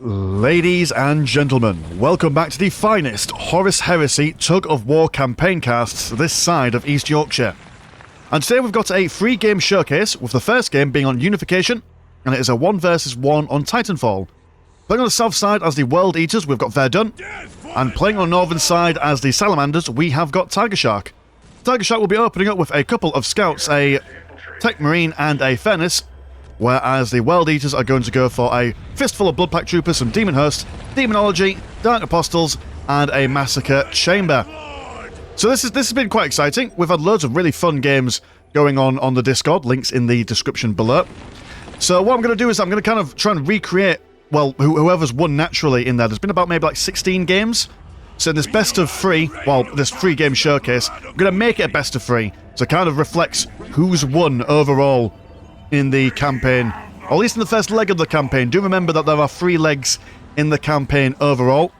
Ladies and gentlemen, welcome back to the finest Horus Heresy tug-of-war campaign casts this side of East Yorkshire. And today we've got a free game showcase, with the first game being on Unification, and it is a 1 versus 1 on Titanfall. Playing on the south side as the World Eaters, we've got Verdun, and playing on the northern side as the Salamanders, we have got Tiger Shark. Tiger Shark will be opening up with a couple of scouts, a Tech Marine and a Furnace, whereas the World Eaters are going to go for a fistful of Bloodpack Troopers, some Demon Host, Demonology, Dark Apostles, and a Massacre Chamber. So this has been quite exciting. We've had loads of really fun games going on the Discord, links in the description below. So what I'm going to do is I'm going to kind of try and recreate, well, whoever's won naturally in there. There's been about maybe like 16 games. So in this best of 3, well, this free game showcase, I'm going to make it a best of 3, so it kind of reflects who's won overall in the campaign, or at least in the first leg of the campaign. Do remember that there are 3 legs in the campaign overall.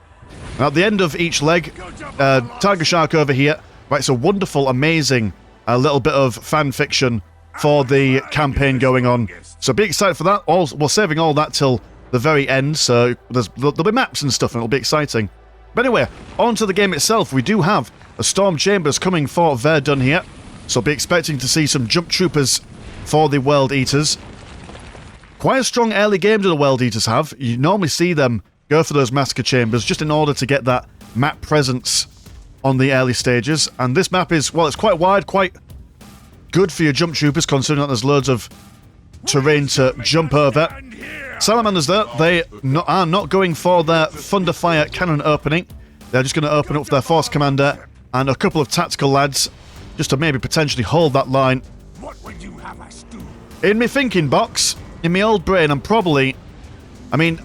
Now, at the end of each leg, Tiger Shark over here writes a wonderful, amazing little bit of fan fiction for the campaign going on. So be excited for that. We're saving all that till the very end, so there'll be maps and stuff, and it'll be exciting. But anyway, on to the game itself. We do have a Storm Chambers coming for Verdun here, so be expecting to see some Jump Troopers for the World Eaters. Quite a strong early game do the World Eaters have. You normally see them go for those Massacre Chambers just in order to get that map presence on the early stages. And this map is, well, it's quite wide, quite good for your Jump Troopers, considering that there's loads of terrain to jump over. Salamanders, though, they are not going for their Thunderfire cannon opening. They're just going to open up with their Force Commander and a couple of tactical lads, just to maybe potentially hold that line. What would you have us do? In my thinking box, in my old brain, I'm probably... I mean,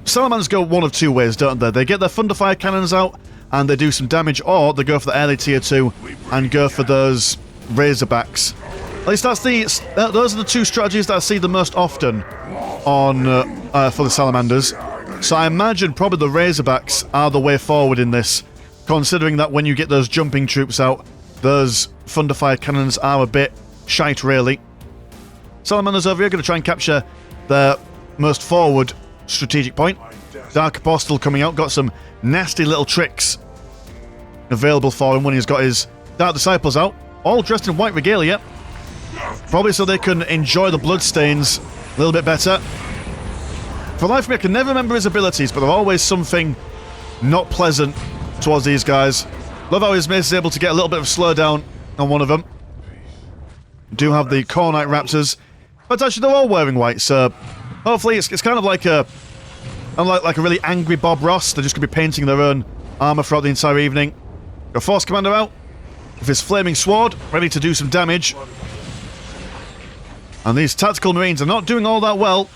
Salamanders go one of 2 ways, don't they? They get their Thunderfire cannons out and they do some damage, or they go for the early tier 2 and go for those Razorbacks. At least that's those are the 2 strategies that I see the most often on for the Salamanders. So I imagine probably the Razorbacks are the way forward in this, considering that when you get those jumping troops out, those Thunderfire cannons are a bit shite, really. Salamanders over here going to try and capture their most forward strategic point. Dark Apostle coming out, got some nasty little tricks available for him when he's got his Dark Disciples out, all dressed in white regalia. Probably so they can enjoy the bloodstains a little bit better. For the life of me, I can never remember his abilities, but they're always something not pleasant towards these guys. Love how his mace is able to get a little bit of a slowdown on one of them. Do have the Cornite Raptors, but actually they're all wearing white, so hopefully it's kind of like a really angry Bob Ross. They're just going to be painting their own armour throughout the entire evening. Got Force Commander out with his Flaming Sword, ready to do some damage. And these Tactical Marines are not doing all that well.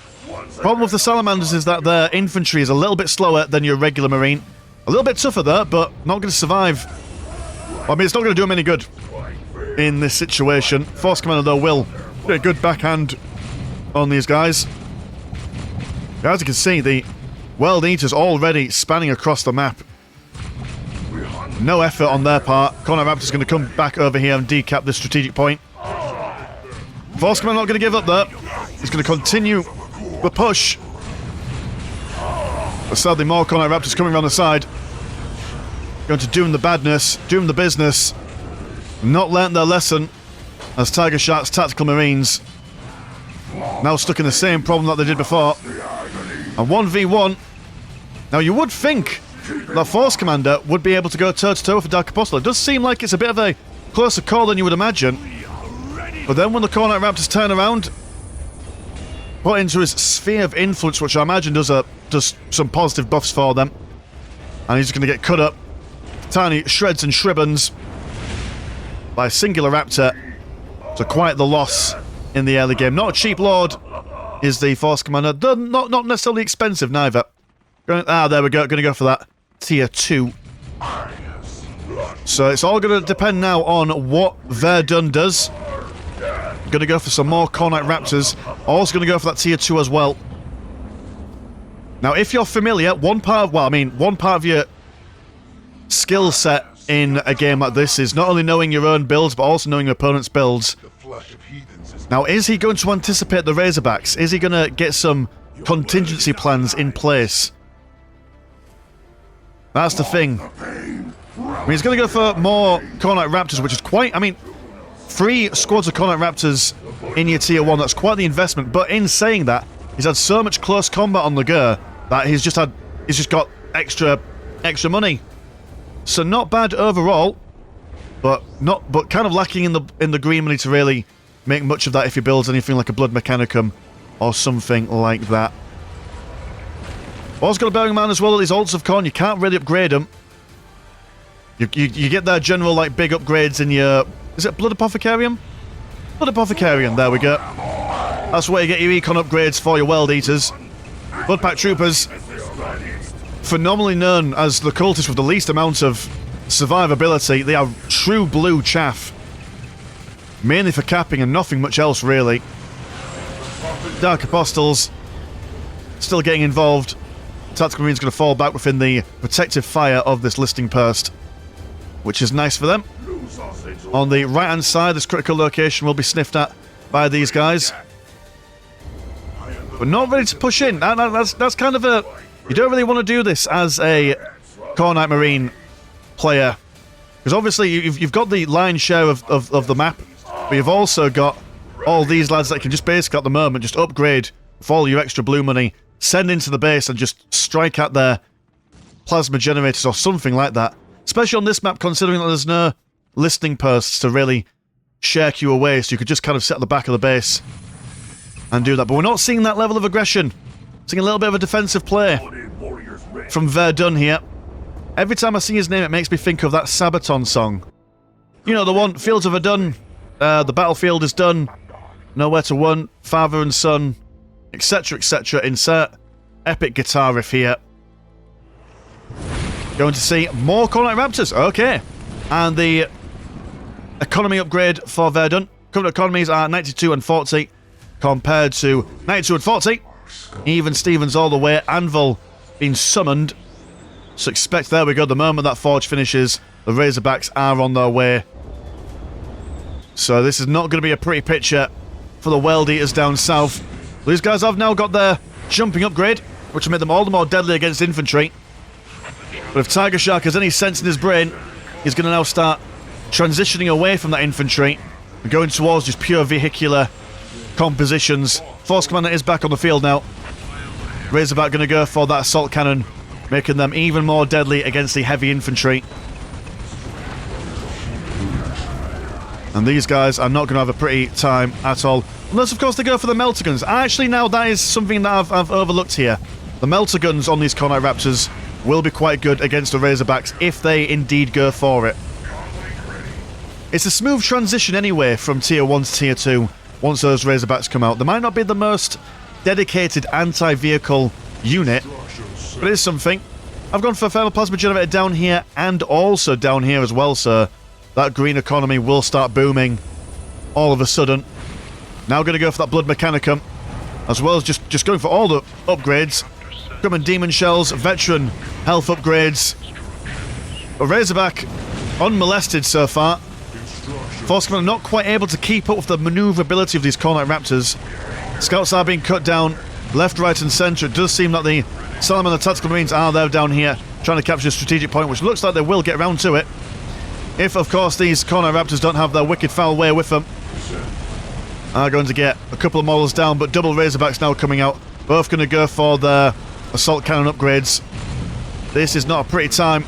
Problem with the Salamanders is that their infantry is a little bit slower than your regular Marine. A little bit tougher though, but not going to survive. I mean, it's not going to do them any good in this situation. Force Commander, though, will do a good backhand on these guys. As you can see, the World Eaters already spanning across the map. No effort on their part. Cornite Raptor's going to come back over here and decap this strategic point. Force Commander not going to give up, though. He's going to continue the push. But sadly, more Cornite Raptors coming around the side. Going to doom the badness, doom the business. Not learnt their lesson as Tiger Shark's Tactical Marines now stuck in the same problem that they did before. And 1v1. Now you would think that Force Commander would be able to go toe-to-toe with the Dark Apostle. It does seem like it's a bit of a closer call than you would imagine. But then when the Cornite Raptors turn around, put into his sphere of influence, which I imagine does some positive buffs for them. And he's going to get cut up. Tiny shreds and shribbons by a singular Raptor. So quite the loss in the early game. Not a cheap lord is the Force Commander. Though not necessarily expensive neither. There we go. Going to go for that tier 2. So it's all going to depend now on what Verdun does. Going to go for some more Cornite Raptors. Also going to go for that tier 2 as well. Now, if you're familiar, one part of your skill set in a game like this is not only knowing your own builds, but also knowing your opponent's builds. Now, is he going to anticipate the Razorbacks? Is he going to get some contingency plans in place. That's the thing. I mean, he's going to go for more Cornite Raptors, which is quite... I mean, 3 squads of Cornite Raptors in your Tier 1, that's quite the investment. But in saying that, he's had so much close combat on the go that he's just got extra money. So not bad overall, but kind of lacking in the green money to really make much of that if he builds anything like a Blood Mechanicum or something like that. Also got to bear in mind as well that these Alts of Corn, you can't really upgrade them. You get their general, like, big upgrades in your... Is it Blood Apothecarium? Blood Apothecarium, there we go. That's where you get your Econ upgrades for your World Eaters. Bloodpack Troopers, phenomenally known as the cultists with the least amount of survivability. They are true blue chaff. Mainly for capping and nothing much else, really. Dark Apostles, still getting involved. Tactical Marine's going to fall back within the protective fire of this listing post, which is nice for them. On the right-hand side, this critical location will be sniffed at by these guys. But not ready to push in. That's kind of a... You don't really want to do this as a Cornite Marine player. Because obviously you've got the lion's share of the map, but you've also got all these lads that can just basically at the moment just upgrade for all your extra blue money, send into the base and just strike at their plasma generators or something like that. Especially on this map, considering that there's no listing posts to really shirk you away, so you could just kind of sit at the back of the base and do that. But we're not seeing that level of aggression. Seeing a little bit of a defensive play from Verdun here. Every time I see his name, it makes me think of that Sabaton song. You know, the one, Fields of Verdun, the battlefield is done, nowhere to run, father and son, etc, etc. Insert epic guitar riff here. Going to see more Cornite Raptors, okay. And the economy upgrade for Verdun. Current economies are 92 and 40 compared to 92 and 40. Even Stevens all the way. Anvil being summoned. So expect, there we go, the moment that Forge finishes, the Razorbacks are on their way. So this is not going to be a pretty picture for the World Eaters down south. These guys have now got their jumping upgrade, which will make them all the more deadly against infantry. But if Tiger Shark has any sense in his brain, he's going to now start transitioning away from that infantry and going towards just pure vehicular compositions. Force Commander is back on the field now. Razorback going to go for that assault cannon, making them even more deadly against the heavy infantry. And these guys are not going to have a pretty time at all. Unless, of course, they go for the melter guns. Actually, now that is something that I've overlooked here. The melter guns on these Cornite Raptors will be quite good against the Razorbacks if they indeed go for it. It's a smooth transition anyway from Tier 1 to Tier 2 once those Razorbacks come out. They might not be the most dedicated anti-vehicle unit, but it is something. I've gone for a thermal plasma generator down here and also down here as well, so that green economy will start booming all of a sudden. Now going to go for that Blood Mechanicum, as well as just going for all the upgrades. Common Demon Shells, Veteran health upgrades. But Razorback unmolested so far. Force Commander not quite able to keep up with the maneuverability of these Cornite Raptors. Scouts are being cut down left, right and centre. It does seem that the Salamander Tactical Marines are there down here trying to capture a strategic point, which looks like they will get around to it. If, of course, these Cornite Raptors don't have their wicked foul way with them. Are going to get a couple of models down, but double Razorbacks now coming out. Both going to go for their assault cannon upgrades. This is not a pretty time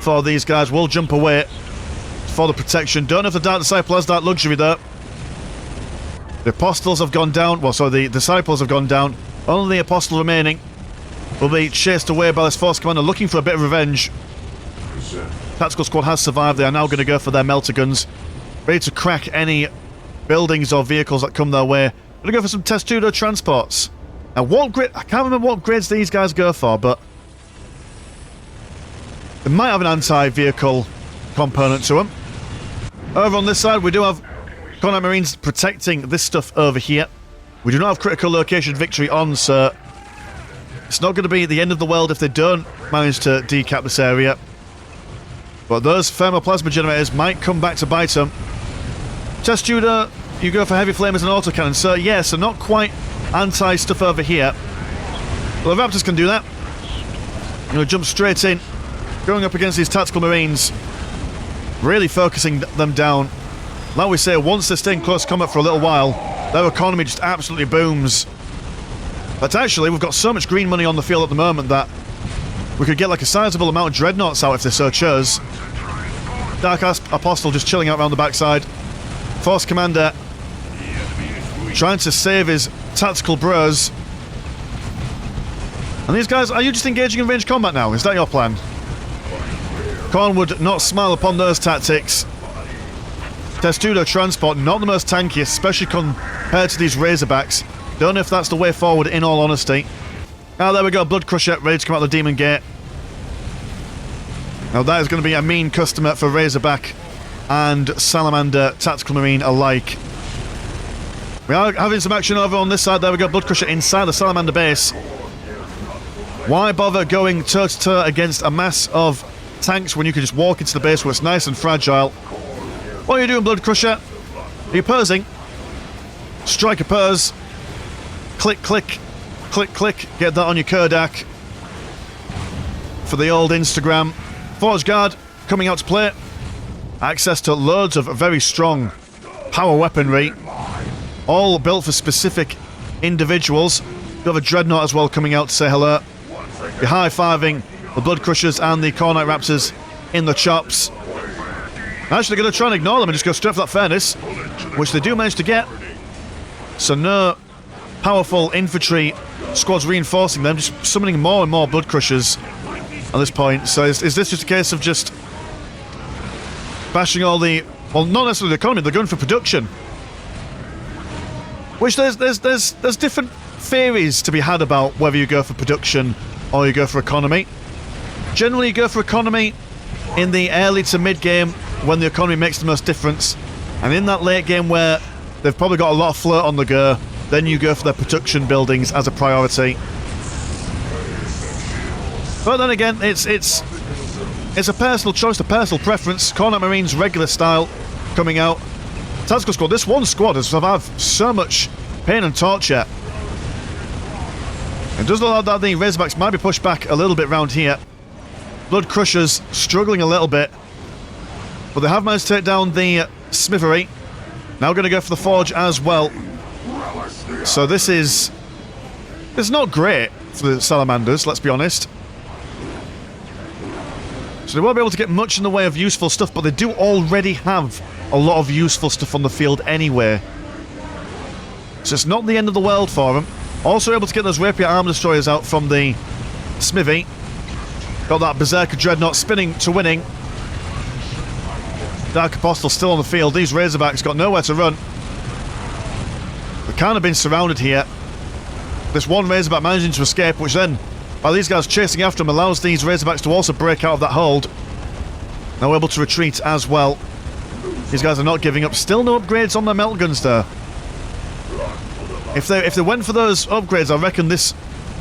for these guys. Will jump away for the protection. Don't know if the Dark Disciple has that luxury though. The Apostles have gone down. Well, sorry, the Disciples have gone down. Only the Apostle remaining will be chased away by this Force Commander looking for a bit of revenge. Tactical Squad has survived. They are now going to go for their melter guns, ready to crack any buildings or vehicles that come their way. Going to go for some Testudo transports. Now, what grade? I can't remember what grades these guys go for, but they might have an anti-vehicle component to them. Over on this side, we do have Cornite Marines protecting this stuff over here. We do not have critical location victory on, so it's not going to be the end of the world if they don't manage to decap this area. But those thermoplasma generators might come back to bite them. Testudo, you go for heavy flamers and autocannon. So, yeah, so not quite anti-stuff over here. Well, the Raptors can do that. Jump straight in, going up against these tactical marines, really focusing them down. Like we say, once they stay in close combat for a little while, their economy just absolutely booms. But actually, we've got so much green money on the field at the moment that we could get like a sizable amount of dreadnoughts out if they so chose. Dark Apostle just chilling out around the backside. Force Commander trying to save his tactical bros. And these guys, are you just engaging in ranged combat now? Is that your plan? Khorne would not smile upon those tactics. Testudo transport, not the most tanky, especially compared to these Razorbacks. Don't know if that's the way forward, in all honesty. Ah, there we go, Blood Crusher, ready to come out the Demon Gate. Now that is going to be a mean customer for Razorback and Salamander Tactical Marine alike. We are having some action over on this side. There we go, Blood Crusher inside the Salamander base. Why bother going toe-to-toe against a mass of tanks when you can just walk into the base where it's nice and fragile? What are you doing, Blood Crusher? Are you posing? Strike a pose. Click, click, click, click. Get that on your Kodak for the old Instagram. Forge Guard coming out to play. Access to loads of very strong power weaponry, all built for specific individuals. You have a Dreadnought as well coming out to say hello. You're high-fiving the Blood Crushers and the Khornite Raptors in the chops. Actually, they're going to try and ignore them and just go straight for that furnace, which they do manage to get. So no powerful infantry squads reinforcing them, just summoning more and more Blood Crushers at this point. So is this just a case of just bashing all the... Well, not necessarily the economy, they're going for production. Which there's different theories to be had about whether you go for production or you go for economy. Generally, you go for economy in the early to mid-game when the economy makes the most difference. And in that late game where they've probably got a lot of float on the go, then you go for their production buildings as a priority. But then again, it's a personal choice, a personal preference. Khornite Marines regular style coming out. Tactical squad. This one squad has survived so much pain and torture. It does look like that the Razorbacks might be pushed back a little bit round here. Blood Crushers struggling a little bit, but they have managed to take down the Smithery. Now going to go for the Forge as well. So this is... It's not great for the Salamanders, let's be honest. So they won't be able to get much in the way of useful stuff, but they do already have a lot of useful stuff on the field anyway. So it's not the end of the world for them. Also able to get those Rapier Armor Destroyers out from the Smithy. Got that Berserker Dreadnought spinning to winning. Dark Apostle still on the field. These Razorbacks got nowhere to run. They've kind of been surrounded here. This one Razorback managing to escape, which then, while these guys chasing after him, allows these Razorbacks to also break out of that hold. Now able to retreat as well. These guys are not giving up. Still no upgrades on their melt guns there. If they went for those upgrades, I reckon this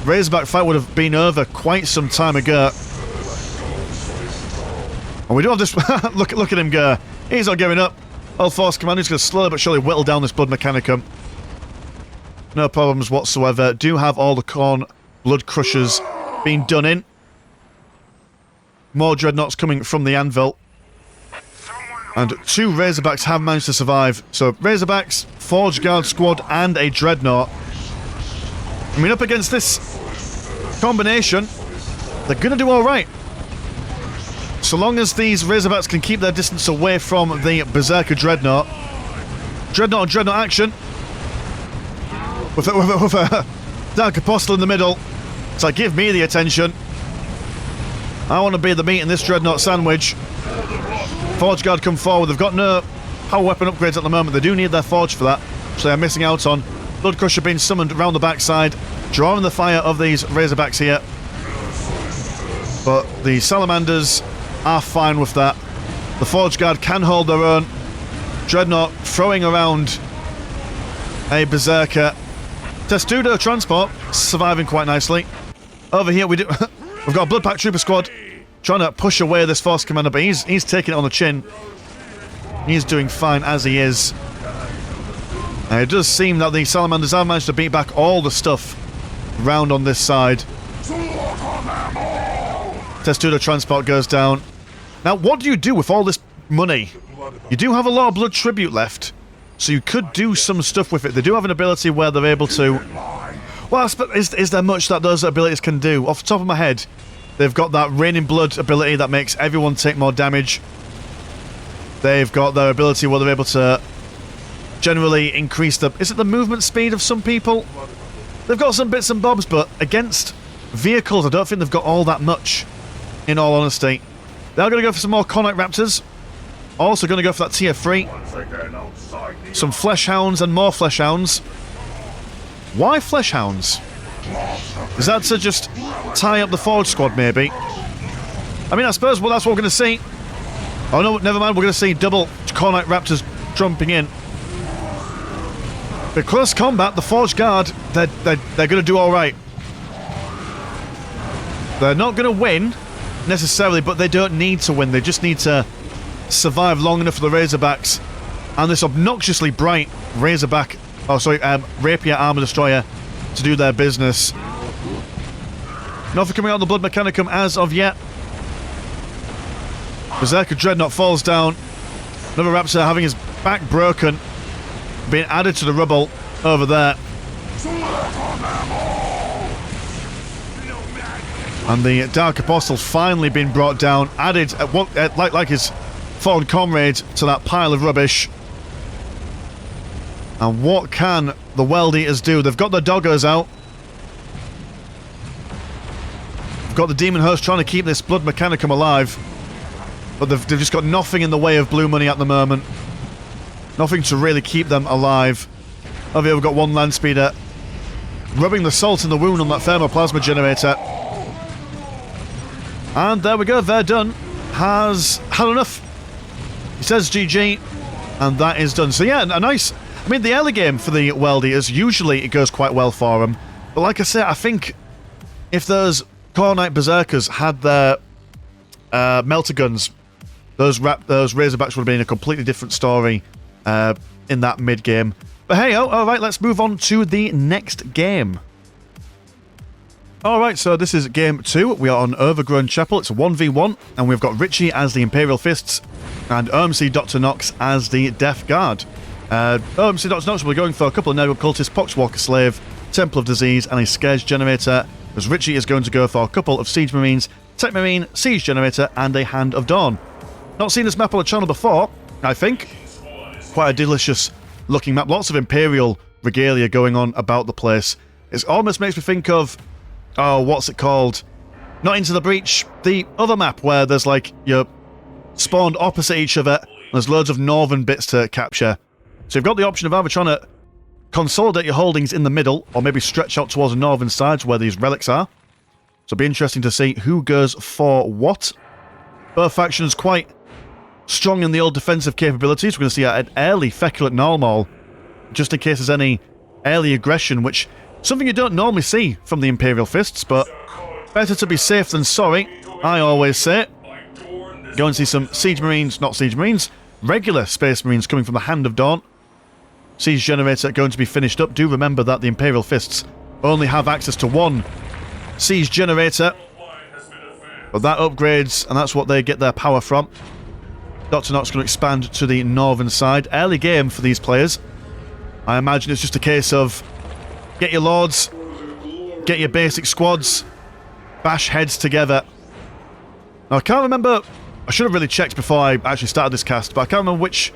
Razorback fight would have been over quite some time ago. And we do have this... look at him go. He's not giving up. Old Force Commander's going to slowly but surely whittle down this Blood Mechanicum. No problems whatsoever. Do have all the Khorne Blood Crushers being done in. More Dreadnoughts coming from the anvil. And 2 Razorbacks have managed to survive. So Razorbacks, Forge Guard squad, and a Dreadnought. I mean, up against this combination, they're going to do alright. So long as these Razorbacks can keep their distance away from the Berserker Dreadnought. Dreadnought on Dreadnought action. With a Dark Apostle in the middle. It's like, give me the attention. I want to be the meat in this Dreadnought sandwich. Forge Guard come forward. They've got no power weapon upgrades at the moment. They do need their Forge for that, which they are missing out on. Blood Crusher being summoned around the backside, drawing the fire of these Razorbacks here. But the Salamanders are fine with that. The Forge Guard can hold their own. Dreadnought throwing around a Berserker. Testudo transport surviving quite nicely. Over here we've got a Bloodpack Trooper squad trying to push away this Force Commander, but he's taking it on the chin. He's doing fine as he is. And it does seem that the Salamanders have managed to beat back all the stuff round on this side. Testudo transport goes down. Now, what do you do with all this money? You do have a lot of blood tribute left, so you could do some stuff with it. They do have an ability where they're able to... Well, is there much that those abilities can do? Off the top of my head, they've got that Rain in Blood ability that makes everyone take more damage. They've got their ability where they're able to generally increase the... Is it the movement speed of some people? They've got some bits and bobs, but against vehicles, I don't think they've got all that much, in all honesty. They're going to go for some more Cornite Raptors. Also going to go for that tier 3. Some Flesh Hounds and more Flesh Hounds. Why Flesh Hounds? Is that to just tie up the Forge squad, maybe? I mean, I suppose, well, that's what we're going to see. Oh no, never mind, we're going to see double Cornite Raptors jumping in. But close combat, the Forge Guard, they're going to do alright. They're not going to win, necessarily, but they don't need to win. They just need to survive long enough for the Razorbacks and this obnoxiously bright Razorback, Rapier Armor Destroyer to do their business. Nothing coming out of the Blood Mechanicum as of yet. Berserker Dreadnought falls down. Another Raptor having his back broken, being added to the rubble over there. And the Dark Apostle finally been brought down, added like his fallen comrade to that pile of rubbish. And what can the Weld Eaters do? They've got their doggos out. They've got the Demon Host trying to keep this Blood Mechanicum alive. But they've just got nothing in the way of blue money at the moment. Nothing to really keep them alive. Over here we've got one land speeder rubbing the salt in the wound on that thermoplasma generator. And there we go, Verdun has had enough. He says GG, and that is done. So yeah, a nice... I mean, the early game for the Weld Eaters, usually it goes quite well for them. But like I say, I think if those Cornite Berserkers had their melter guns, those Razorbacks would have been a completely different story in that mid-game. But hey, alright, let's move on to the next game. Alright, so this is game 2. We are on Overgrown Chapel. It's a 1v1, and we've got Richie as the Imperial Fists, and OMC Dr. Nox as the Death Guard. OMC Dr. Nox will be going for a couple of Nero Cultists, Poxwalker Slave, Temple of Disease, and a Scourge Generator, as Richie is going to go for a couple of Siege Marines, Tech Marine, Siege Generator, and a Hand of Dawn. Not seen this map on the channel before, I think. Quite a delicious looking map. Lots of Imperial regalia going on about the place. It almost makes me think of... Oh, what's it called? Not Into the Breach. The other map where there's like, you're spawned opposite each other. There's loads of northern bits to capture. So you've got the option of either trying to consolidate your holdings in the middle, or maybe stretch out towards the northern sides where these relics are. So it'll be interesting to see who goes for what. Both factions quite strong in the old defensive capabilities. We're going to see an early Feculent Null, just in case there's any early aggression, which... something you don't normally see from the Imperial Fists, but better to be safe than sorry, I always say. Go and see some Siege Marines, not Siege Marines, regular Space Marines coming from the Hand of Dawn. Siege Generator going to be finished up. Do remember that the Imperial Fists only have access to one Siege Generator, but that upgrades, and that's what they get their power from. Dr. Nox going to expand to the northern side. Early game for these players. I imagine it's just a case of get your lords, get your basic squads, bash heads together. Now, I can't remember... I should have really checked before I actually started this cast, but I can't remember which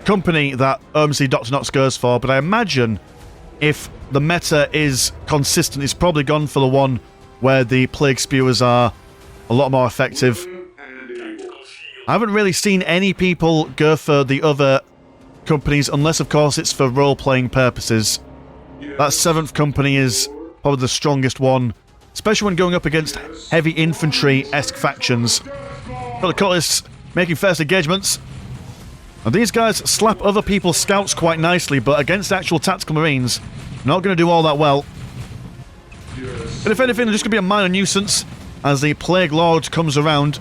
company that OMC Dr. Nox goes for, but I imagine if the meta is consistent, it's probably gone for the one where the Plague Spewers are a lot more effective. I haven't really seen any people go for the other companies, unless of course it's for role-playing purposes. That 7th company is probably the strongest one, especially when going up against heavy infantry-esque factions. Got the cultists making first engagements, and these guys slap other people's scouts quite nicely, but against actual tactical marines, not going to do all that well. But if anything, they're just going to be a minor nuisance as the Plague Lord comes around.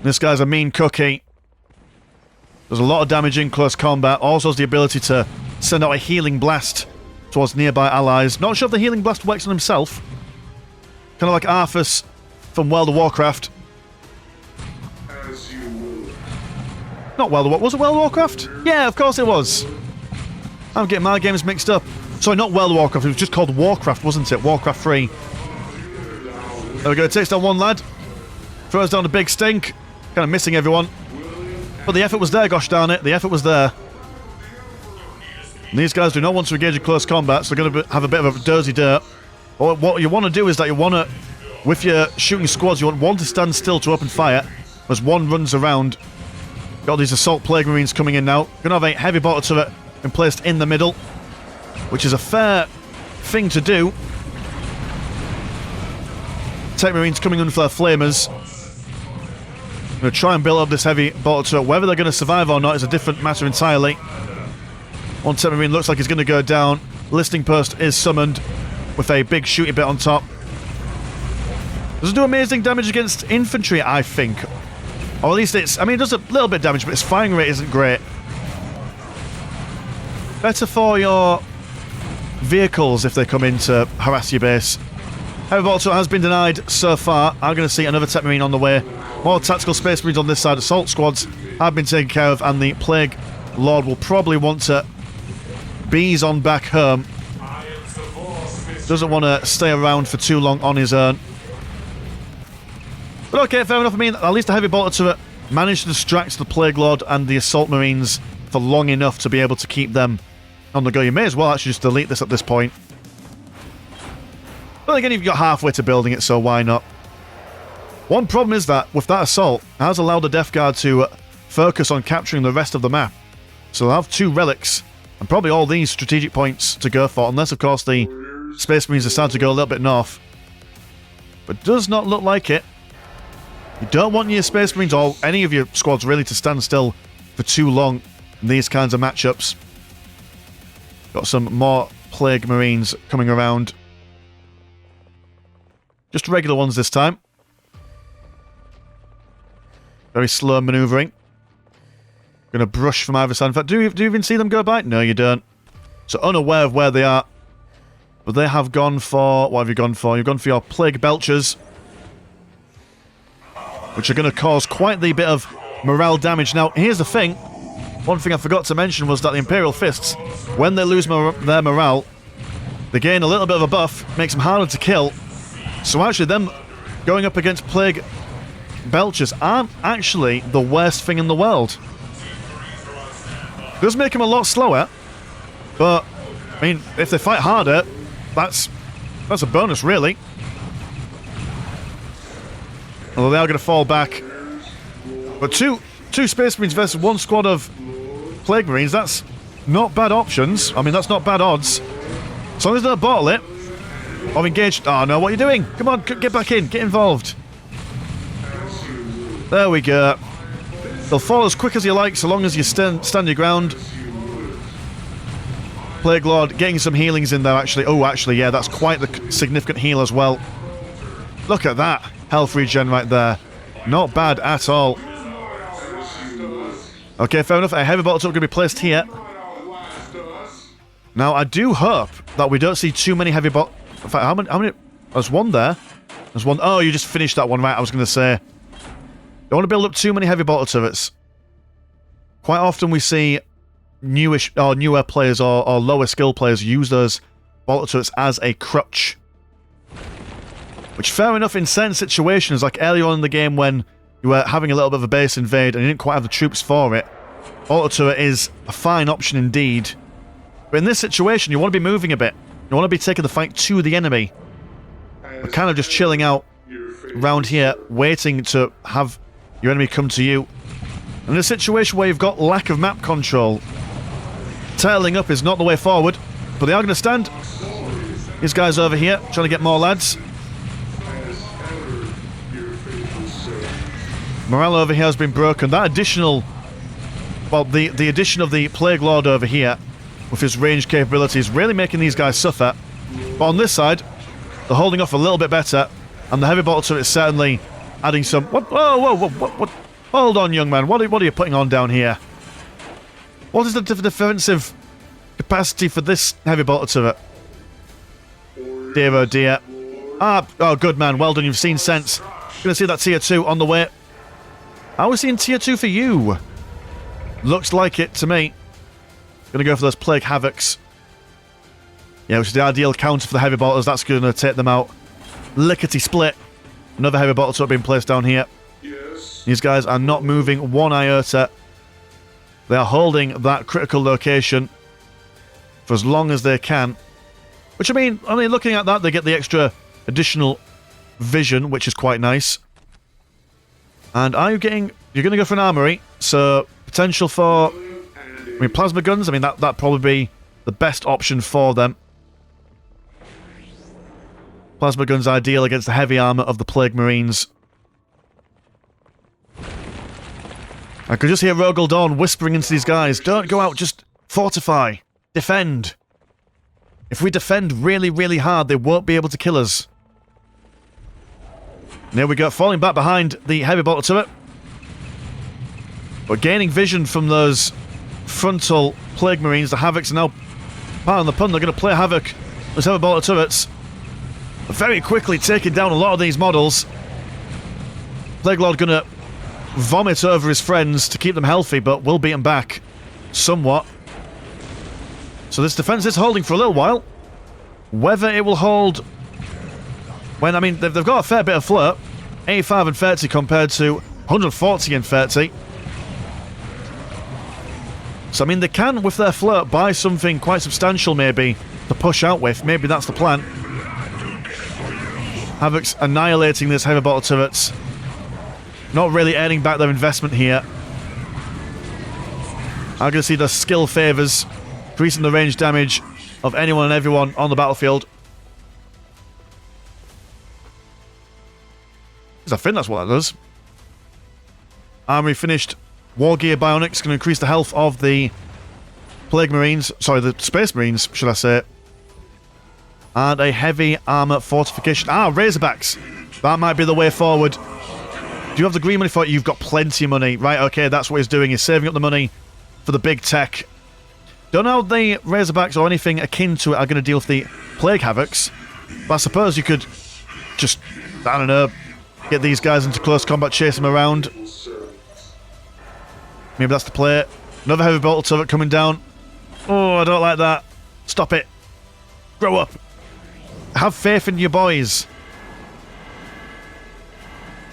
This guy's a mean cookie. Does a lot of damage in close combat. Also has the ability to send out a healing blast towards nearby allies. Not sure if the healing blast works on himself. Kind of like Arthas from World of Warcraft. Not World of Warcraft. Was it World of Warcraft? Yeah, of course it was. I'm getting my games mixed up. Sorry, not World of Warcraft. It was just called Warcraft, wasn't it? Warcraft 3. There we go. Takes down one lad. Throws down a big stink. Kind of missing everyone. But the effort was there, gosh darn it. The effort was there. And these guys do not want to engage in close combat, so they're going to have a bit of a dirty dirt. Or what you want to do is that you want to, with your shooting squads, you want one to stand still to open fire as one runs around. Got these assault plague marines coming in now. Going to have a heavy mortar turret been placed in the middle, which is a fair thing to do. Tech marines coming in for their flamers. I'm going to try and build up this heavy mortar turret. Whether they're going to survive or not is a different matter entirely. One tech marine looks like he's going to go down. Listing post is summoned with a big shooting bit on top. Doesn't do amazing damage against infantry, I think. Or at least it's... I mean, it does a little bit of damage, but its firing rate isn't great. Better for your vehicles if they come in to harass your base. Heavy mortar has been denied so far. I'm going to see another tech marine on the way. More tactical space marines on this side. Assault squads have been taken care of, and the Plague Lord will probably want to bees on back home. Doesn't want to stay around for too long on his own. But okay, fair enough. I mean, at least a heavy mortar turret managed to distract the Plague Lord and the Assault Marines for long enough to be able to keep them on the go. You may as well actually just delete this at this point. But again, you've got halfway to building it, so why not? One problem is that, with that assault, it has allowed the Death Guard to focus on capturing the rest of the map. So they'll have 2 relics, and probably all these strategic points to go for, unless, of course, the Space Marines decide to go a little bit north. But does not look like it. You don't want your Space Marines or any of your squads really to stand still for too long in these kinds of matchups. Got some more Plague Marines coming around. Just regular ones this time. Very slow manoeuvring. Going to brush from either side. In fact, do you even see them go by? No, you don't. So unaware of where they are. But they have gone for... What have you gone for? You've gone for your Plague Belchers, which are going to cause quite the bit of morale damage. Now, here's the thing. One thing I forgot to mention was that the Imperial Fists, when they lose their morale, they gain a little bit of a buff, makes them harder to kill. So actually, them going up against Plague Belchers aren't actually the worst thing in the world. It does make them a lot slower, but, I mean, if they fight harder, that's a bonus, really. Although they are going to fall back. But two Space Marines versus 1 squad of Plague Marines, that's not bad options. I mean, that's not bad odds. As long as they don't bottle it. Or engage... Oh, no, what are you doing? Come on, get back in. Get involved. There we go. They'll fall as quick as you like, so long as you stand your ground. Plague Lord getting some healings in there, actually. Oh, actually, yeah, that's quite the significant heal as well. Look at that. Health regen right there. Not bad at all. Okay, fair enough. A heavy bottle turret going to be placed here. Now, I do hope that we don't see too many heavy bottle... In fact, how many... There's one there. There's one... Oh, you just finished that one, right? I was going to say... Don't want to build up too many heavy bottle turrets. Quite often we see newer players or lower skill players use those bottle turrets as a crutch. Which, fair enough in certain situations, like earlier on in the game when you were having a little bit of a base invade and you didn't quite have the troops for it, bottle turret is a fine option indeed. But in this situation, you want to be moving a bit. You want to be taking the fight to the enemy. We're kind of just chilling out around here, waiting to have your enemy come to you. And in a situation where you've got lack of map control, tailing up is not the way forward, but they are going to stand. These guys over here, trying to get more lads. Morale over here has been broken. That additional... Well, the addition of the Plague Lord over here, with his range capabilities, really making these guys suffer. But on this side, they're holding off a little bit better, and the heavy bottle turret is certainly adding some... What? Whoa, whoa, whoa, what? Hold on, young man. What are you putting on down here? What is the defensive capacity for this heavy bolter turret? Dear oh dear. Oh good man, well done, you've seen sense. Gonna see that tier 2 on the way. I was seeing tier 2 for you. Looks like it to me. Gonna go for those Plague Havocs. Yeah, which is the ideal counter for the heavy bolters. That's gonna take them out. Lickety split. Another heavy bolter turret being placed down here. Yes. These guys are not moving one iota. They are holding that critical location for as long as they can. Which, I mean, looking at that, they get the extra additional vision, which is quite nice. And are you getting... You're going to go for an armory, so potential for... I mean, plasma guns, I mean, that'd probably be the best option for them. Plasma guns ideal against the heavy armor of the Plague Marines. I could just hear Rogel Dawn whispering into these guys, don't go out, just fortify, defend. If we defend really, really hard, they won't be able to kill us. And there we go, falling back behind the heavy bolter turret. But gaining vision from those frontal Plague Marines, the Havocs are now, pardon the pun, they're going to play havoc with heavy bolter turrets. Very quickly taking down a lot of these models. Plague Lord going to vomit over his friends to keep them healthy, but will beat them back somewhat. So this defense is holding for a little while. Whether it will hold... When, I mean, they've got a fair bit of flirt. 85 and 30 compared to 140 and 30. So, I mean, they can, with their flirt, buy something quite substantial, maybe, to push out with. Maybe that's the plan. Havoc's annihilating this heavy bolter turrets. Not really earning back their investment here. I'm going to see the skill favours, increasing the range damage of anyone and everyone on the battlefield. I think that's what that does. Armory finished. War Gear Bionics going to increase the health of the Plague Marines. Sorry, the Space Marines, should I say. And a heavy armor fortification. Ah, Razorbacks. That might be the way forward. Do you have the green money for it? You've got plenty of money. Right, okay, that's what he's doing. He's saving up the money for the big tech. Don't know how the Razorbacks or anything akin to it are going to deal with the Plague Havocs. But I suppose you could just, I don't know, get these guys into close combat, chase them around. Maybe that's the play. Another heavy bolter turret coming down. Oh, I don't like that. Stop it. Grow up. Have faith in your boys.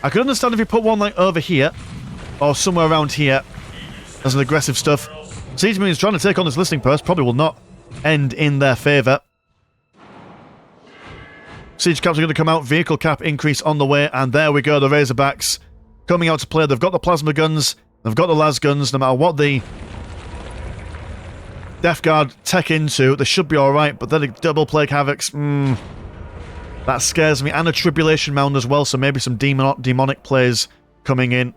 I could understand if you put one like over here, or somewhere around here, as an aggressive stuff. Siege Marines trying to take on this listening post probably will not end in their favour. Siege caps are going to come out, vehicle cap increase on the way, and there we go, the Razorbacks coming out to play. They've got the plasma guns, they've got the las guns, no matter what the Death Guard tech into, they should be alright, but then the double Plague Havocs, that scares me. And a Tribulation Mound as well, so maybe some demonic plays coming in.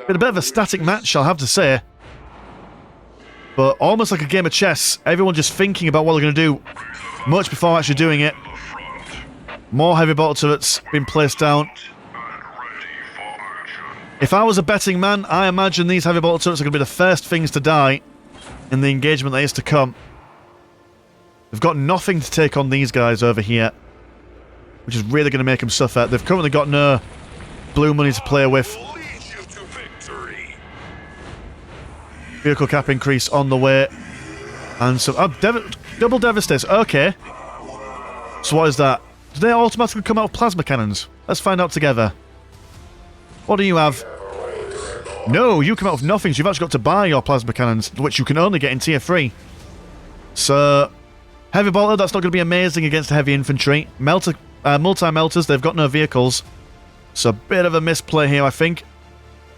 Been a bit of a static match, I'll have to say. But almost like a game of chess, everyone just thinking about what they're going to do much before actually doing it. More heavy bolter turrets being placed down. If I was a betting man, I imagine these heavy bolter turrets are going to be the first things to die in the engagement that is to come. They've got nothing to take on these guys over here, which is really going to make them suffer. They've currently got no blue money to play with. Vehicle cap increase on the way. And so... double Devastators. Okay. So what is that? Do they automatically come out with plasma cannons? Let's find out together. What do you have? No, you come out with nothing, so you've actually got to buy your plasma cannons, which you can only get in tier 3. So... Heavy bolter, that's not going to be amazing against heavy infantry. Multi-melters, they've got no vehicles. So a bit of a misplay here, I think.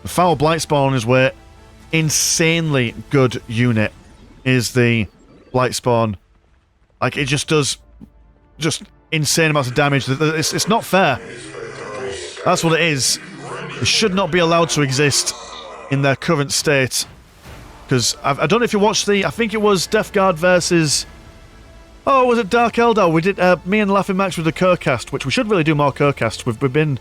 The Foul Blightspawn on his way. Insanely good unit is the Blightspawn. Like, it just does just insane amounts of damage. It's not fair. That's what it is. It should not be allowed to exist in their current state. Because I don't know if you watched the... I think it was Death Guard versus... Oh, was it Dark Eldar? We did... me and LaughingMax with the Curcast, which we should really do more Curcasts. We've been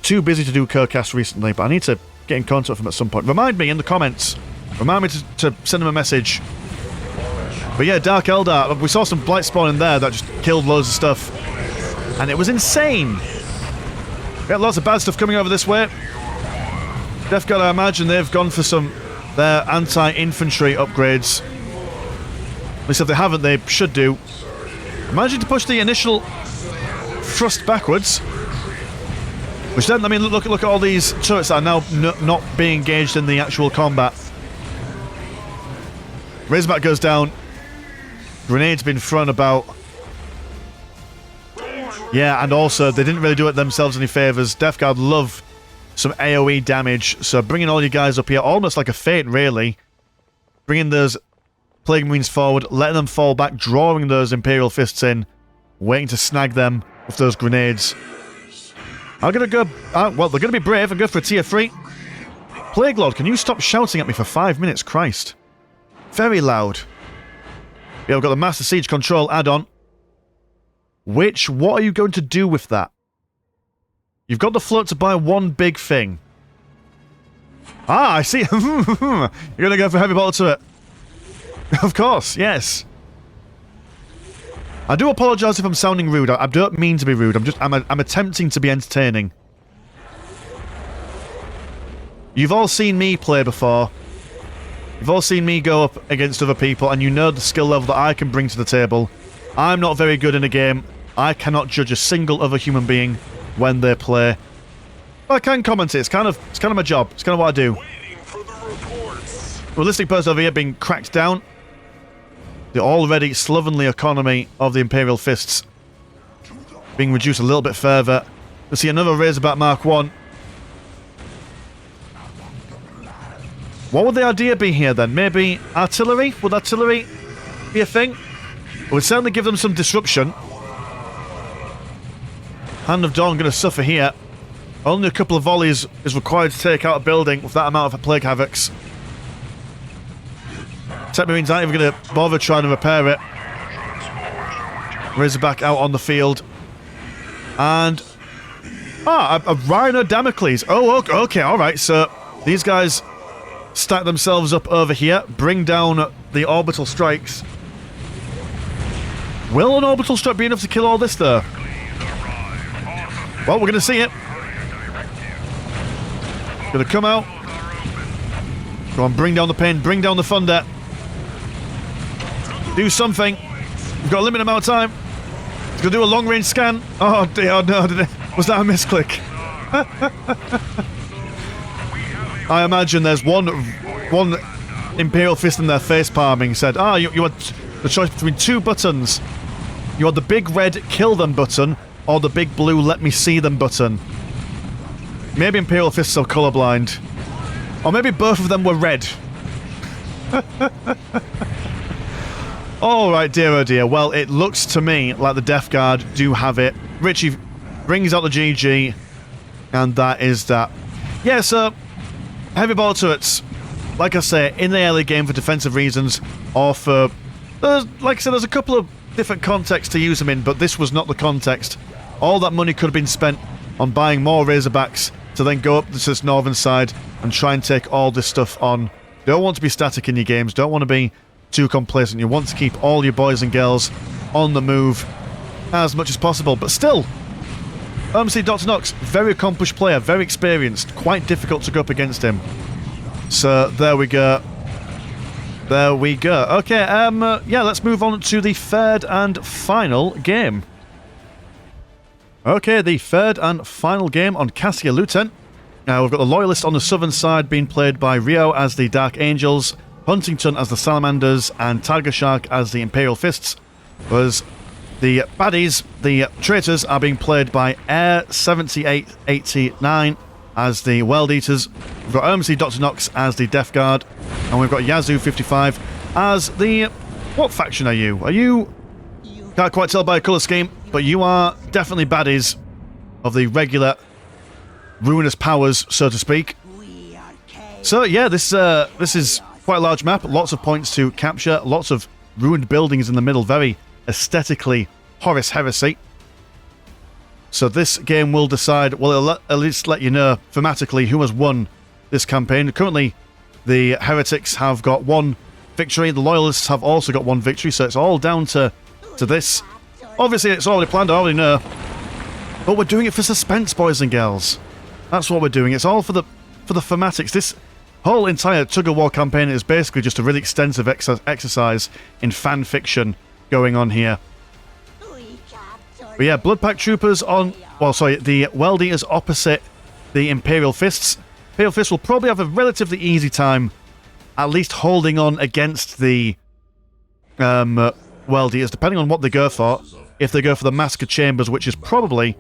too busy to do Curcast recently, but I need to get in contact with them at some point. Remind me in the comments Remind me to send them a message. But yeah, Dark Eldar, we saw some Blight Spawn in there that just killed loads of stuff. And it was insane. We got lots of bad stuff coming over this way. Death Guard, I imagine they've gone for their anti-infantry upgrades. At least if they haven't, they should do. Managing to push the initial thrust backwards. Which then, I mean, look at all these turrets that are now not being engaged in the actual combat. Razorback goes down. Grenades been thrown about. Yeah, and also, they didn't really do it themselves any favours. Death Guard love some AoE damage, so bringing all you guys up here, almost like a Fate, really. Bringing those Plague Marines forward, letting them fall back, drawing those Imperial Fists in, waiting to snag them with those grenades. I'm going to go... well, they're going to be brave and go for a tier 3. Plague Lord, can you stop shouting at me for 5 minutes? Christ. Very loud. Yeah, we've got the Master Siege Control add-on. What are you going to do with that? You've got the float to buy one big thing. Ah, I see. You're going to go for heavy bolter turret. Of course, yes. I do apologise if I'm sounding rude. I don't mean to be rude. I'm attempting to be entertaining. You've all seen me play before. You've all seen me go up against other people, and you know the skill level that I can bring to the table. I'm not very good in a game. I cannot judge a single other human being when they play. But I can comment it. It's kind of my job. It's kind of what I do. Realistic burst over here being cracked down. The already slovenly economy of the Imperial Fists being reduced a little bit further. We'll see another Razorback Mark 1. What would the idea be here then? Maybe artillery? Would artillery be a thing? It would certainly give them some disruption. Hand of Dawn going to suffer here. Only a couple of volleys is required to take out a building with that amount of Plague Havocs. Tech Marines aren't even going to bother trying to repair it. Razorback out on the field. And... a Rhino Damocles. Oh, okay, alright. So, these guys stack themselves up over here. Bring down the orbital strikes. Will an orbital strike be enough to kill all this, though? Well, we're going to see it. Going to come out. Go on, bring down the pain. Bring down the thunder. Do something. We've got a limited amount of time. It's going to do a long-range scan. Oh, dear, oh, no. Was that a misclick? I imagine there's one Imperial Fist in their face palming said, you had the choice between two buttons. You had the big red kill them button, or the big blue let me see them button. Maybe Imperial Fists are colourblind. Or maybe both of them were red. Alright, dear oh dear. Well, it looks to me like the Death Guard do have it. Richie brings out the GG, and that is that. Yeah, so, heavy ball turrets, like I say, in the early game for defensive reasons, or for... like I said, there's a couple of different contexts to use them in, but this was not the context. All that money could have been spent on buying more Razorbacks to then go up to this northern side and try and take all this stuff on. You don't want to be static in your games, don't want to be too complacent. You want to keep all your boys and girls on the move as much as possible. But still, OMC Dr. Nox, very accomplished player, very experienced, quite difficult to go up against him. So, there we go. There we go. Okay, yeah, let's move on to the third and final game. Okay, the third and final game on Cassia Luton. Now, we've got the Loyalists on the southern side being played by Rio as the Dark Angels, Huntington as the Salamanders, and Tiger Shark as the Imperial Fists. Whereas the baddies, the traitors, are being played by Air 7889 as the World Eaters. We've got OMC Dr. Nox as the Death Guard, and we've got Yazoo 55 as the... What faction are you? Are you... Can't quite tell by a colour scheme, but you are definitely baddies of the regular ruinous powers, so to speak. So yeah, this is quite a large map, lots of points to capture, lots of ruined buildings in the middle, very aesthetically Horus Heresy. So this game will decide, well, it'll at least let you know thematically who has won this campaign. Currently, The heretics have got 1 victory. The loyalists have also got 1 victory, so it's all down to this. Obviously, it's already planned, I already know. But we're doing it for suspense, boys and girls. That's what we're doing. It's all for the thematics. This whole entire tug-of-war campaign is basically just a really extensive exercise in fan fiction going on here. But yeah, Bloodpack Troopers on... Well, sorry, the World Eaters opposite the Imperial Fists. Imperial Fists will probably have a relatively easy time at least holding on against the World Eaters, depending on what they go for. If they go for the Massacre Chambers, which is probably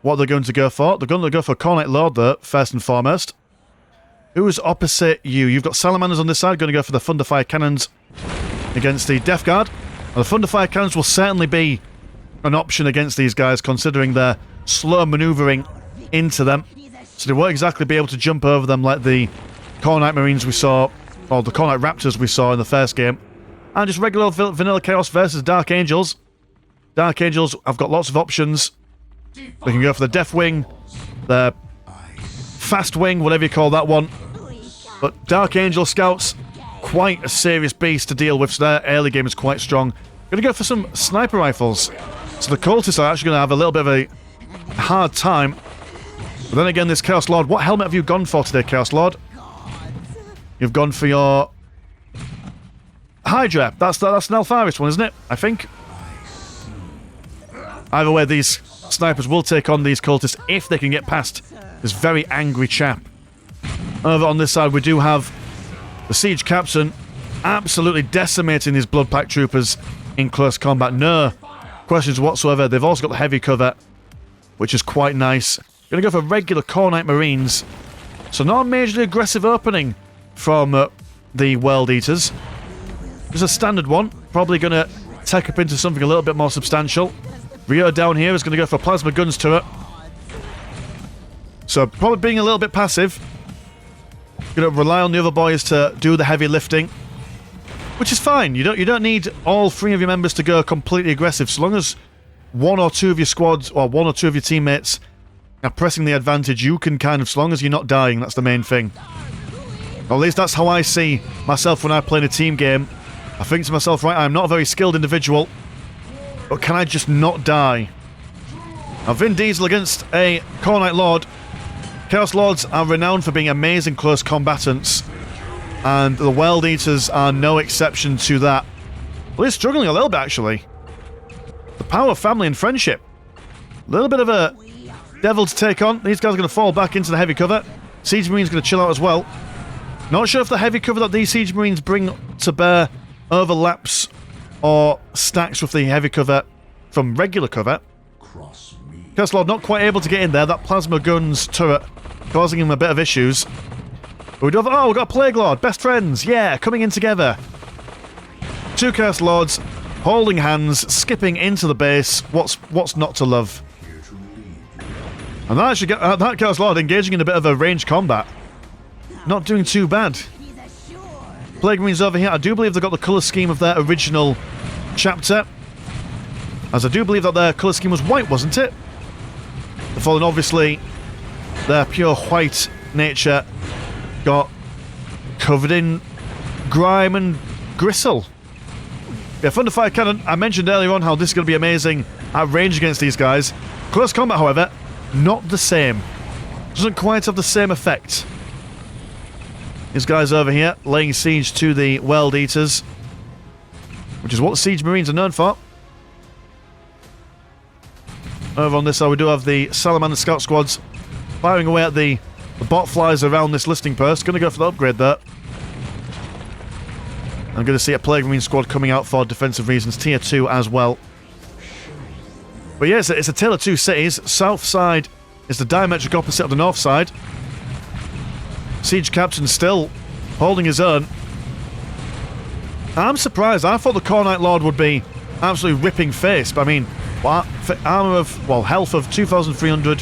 what they're going to go for. They're going to go for Cornite Lord, though, first and foremost. Who's opposite you? You've got Salamanders on this side, going to go for the Thunderfire Cannons against the Death Guard. And the Thunderfire Cannons will certainly be an option against these guys, considering their slow manoeuvring into them. So they won't exactly be able to jump over them like the Cornite Marines we saw, or the Cornite Raptors we saw in the first game. And just regular Vanilla Chaos versus Dark Angels. Dark Angels have got lots of options. They can go for the Death Wing, the Fast Wing, whatever you call that one. But Dark Angel Scouts, quite a serious beast to deal with, so their early game is quite strong. Going to go for some sniper rifles. So the cultists are actually going to have a little bit of a hard time. But then again, this Chaos Lord, what helmet have you gone for today, Chaos Lord? You've gone for your Hydra. That's an Alpharis one, isn't it? I think. Either way, these snipers will take on these cultists if they can get past this very angry chap. Over on this side, we do have the Siege Captain absolutely decimating these Bloodpack Troopers in close combat. No questions whatsoever. They've also got the heavy cover, which is quite nice. Going to go for regular Cornite Marines. So not a majorly aggressive opening from the World Eaters. Just a standard one. Probably going to take up into something a little bit more substantial. Rio down here is going to go for Plasma Guns turret. So probably being a little bit passive. Going to rely on the other boys to do the heavy lifting, which is fine. You don't need all 3 of your members to go completely aggressive. So long as 1 or 2 of your squads or 1 or 2 of your teammates are pressing the advantage, you can kind of, so long as you're not dying, that's the main thing. Or at least that's how I see myself when I play in a team game. I think to myself, right, I'm not a very skilled individual, but can I just not die? Now, Vin Diesel against a Cornite Lord. Chaos Lords are renowned for being amazing close combatants, and the World Eaters are no exception to that. Well, they're struggling a little bit, actually. The power of family and friendship. A little bit of a devil to take on. These guys are going to fall back into the heavy cover. Siege Marine's going to chill out as well. Not sure if the heavy cover that these Siege Marines bring to bear overlaps or stacks with the heavy cover from regular cover. Chaos Lord not quite able to get in there. That Plasma Guns turret causing him a bit of issues. But we do have... Oh, we've got a Plague Lord. Best friends. Yeah, coming in together. 2 Chaos Lords holding hands, skipping into the base. What's not to love? And that actually that Chaos Lord engaging in a bit of a ranged combat. Not doing too bad. Plague Marines over here. I do believe they've got the colour scheme of their original chapter. As I do believe that their colour scheme was white, wasn't it? The Fallen, obviously, their pure white nature got covered in grime and gristle. Yeah, Thunderfire Cannon. I mentioned earlier on how this is going to be amazing at range against these guys. Close combat, however, not the same. Doesn't quite have the same effect. These guys over here laying siege to the World Eaters, which is what the Siege Marines are known for. Over on this side, we do have the Salamander Scout Squads firing away at the bot flies around this listing post. Going to go for the upgrade there. I'm going to see a Plague Marine squad coming out for defensive reasons, tier 2 as well. But yeah, it's a tale of 2 cities. South side is the diametric opposite of the north side. Siege Captain still holding his own. I'm surprised. I thought the Cornite Lord would be absolutely ripping face, but I mean, armor of, well, health of 2,300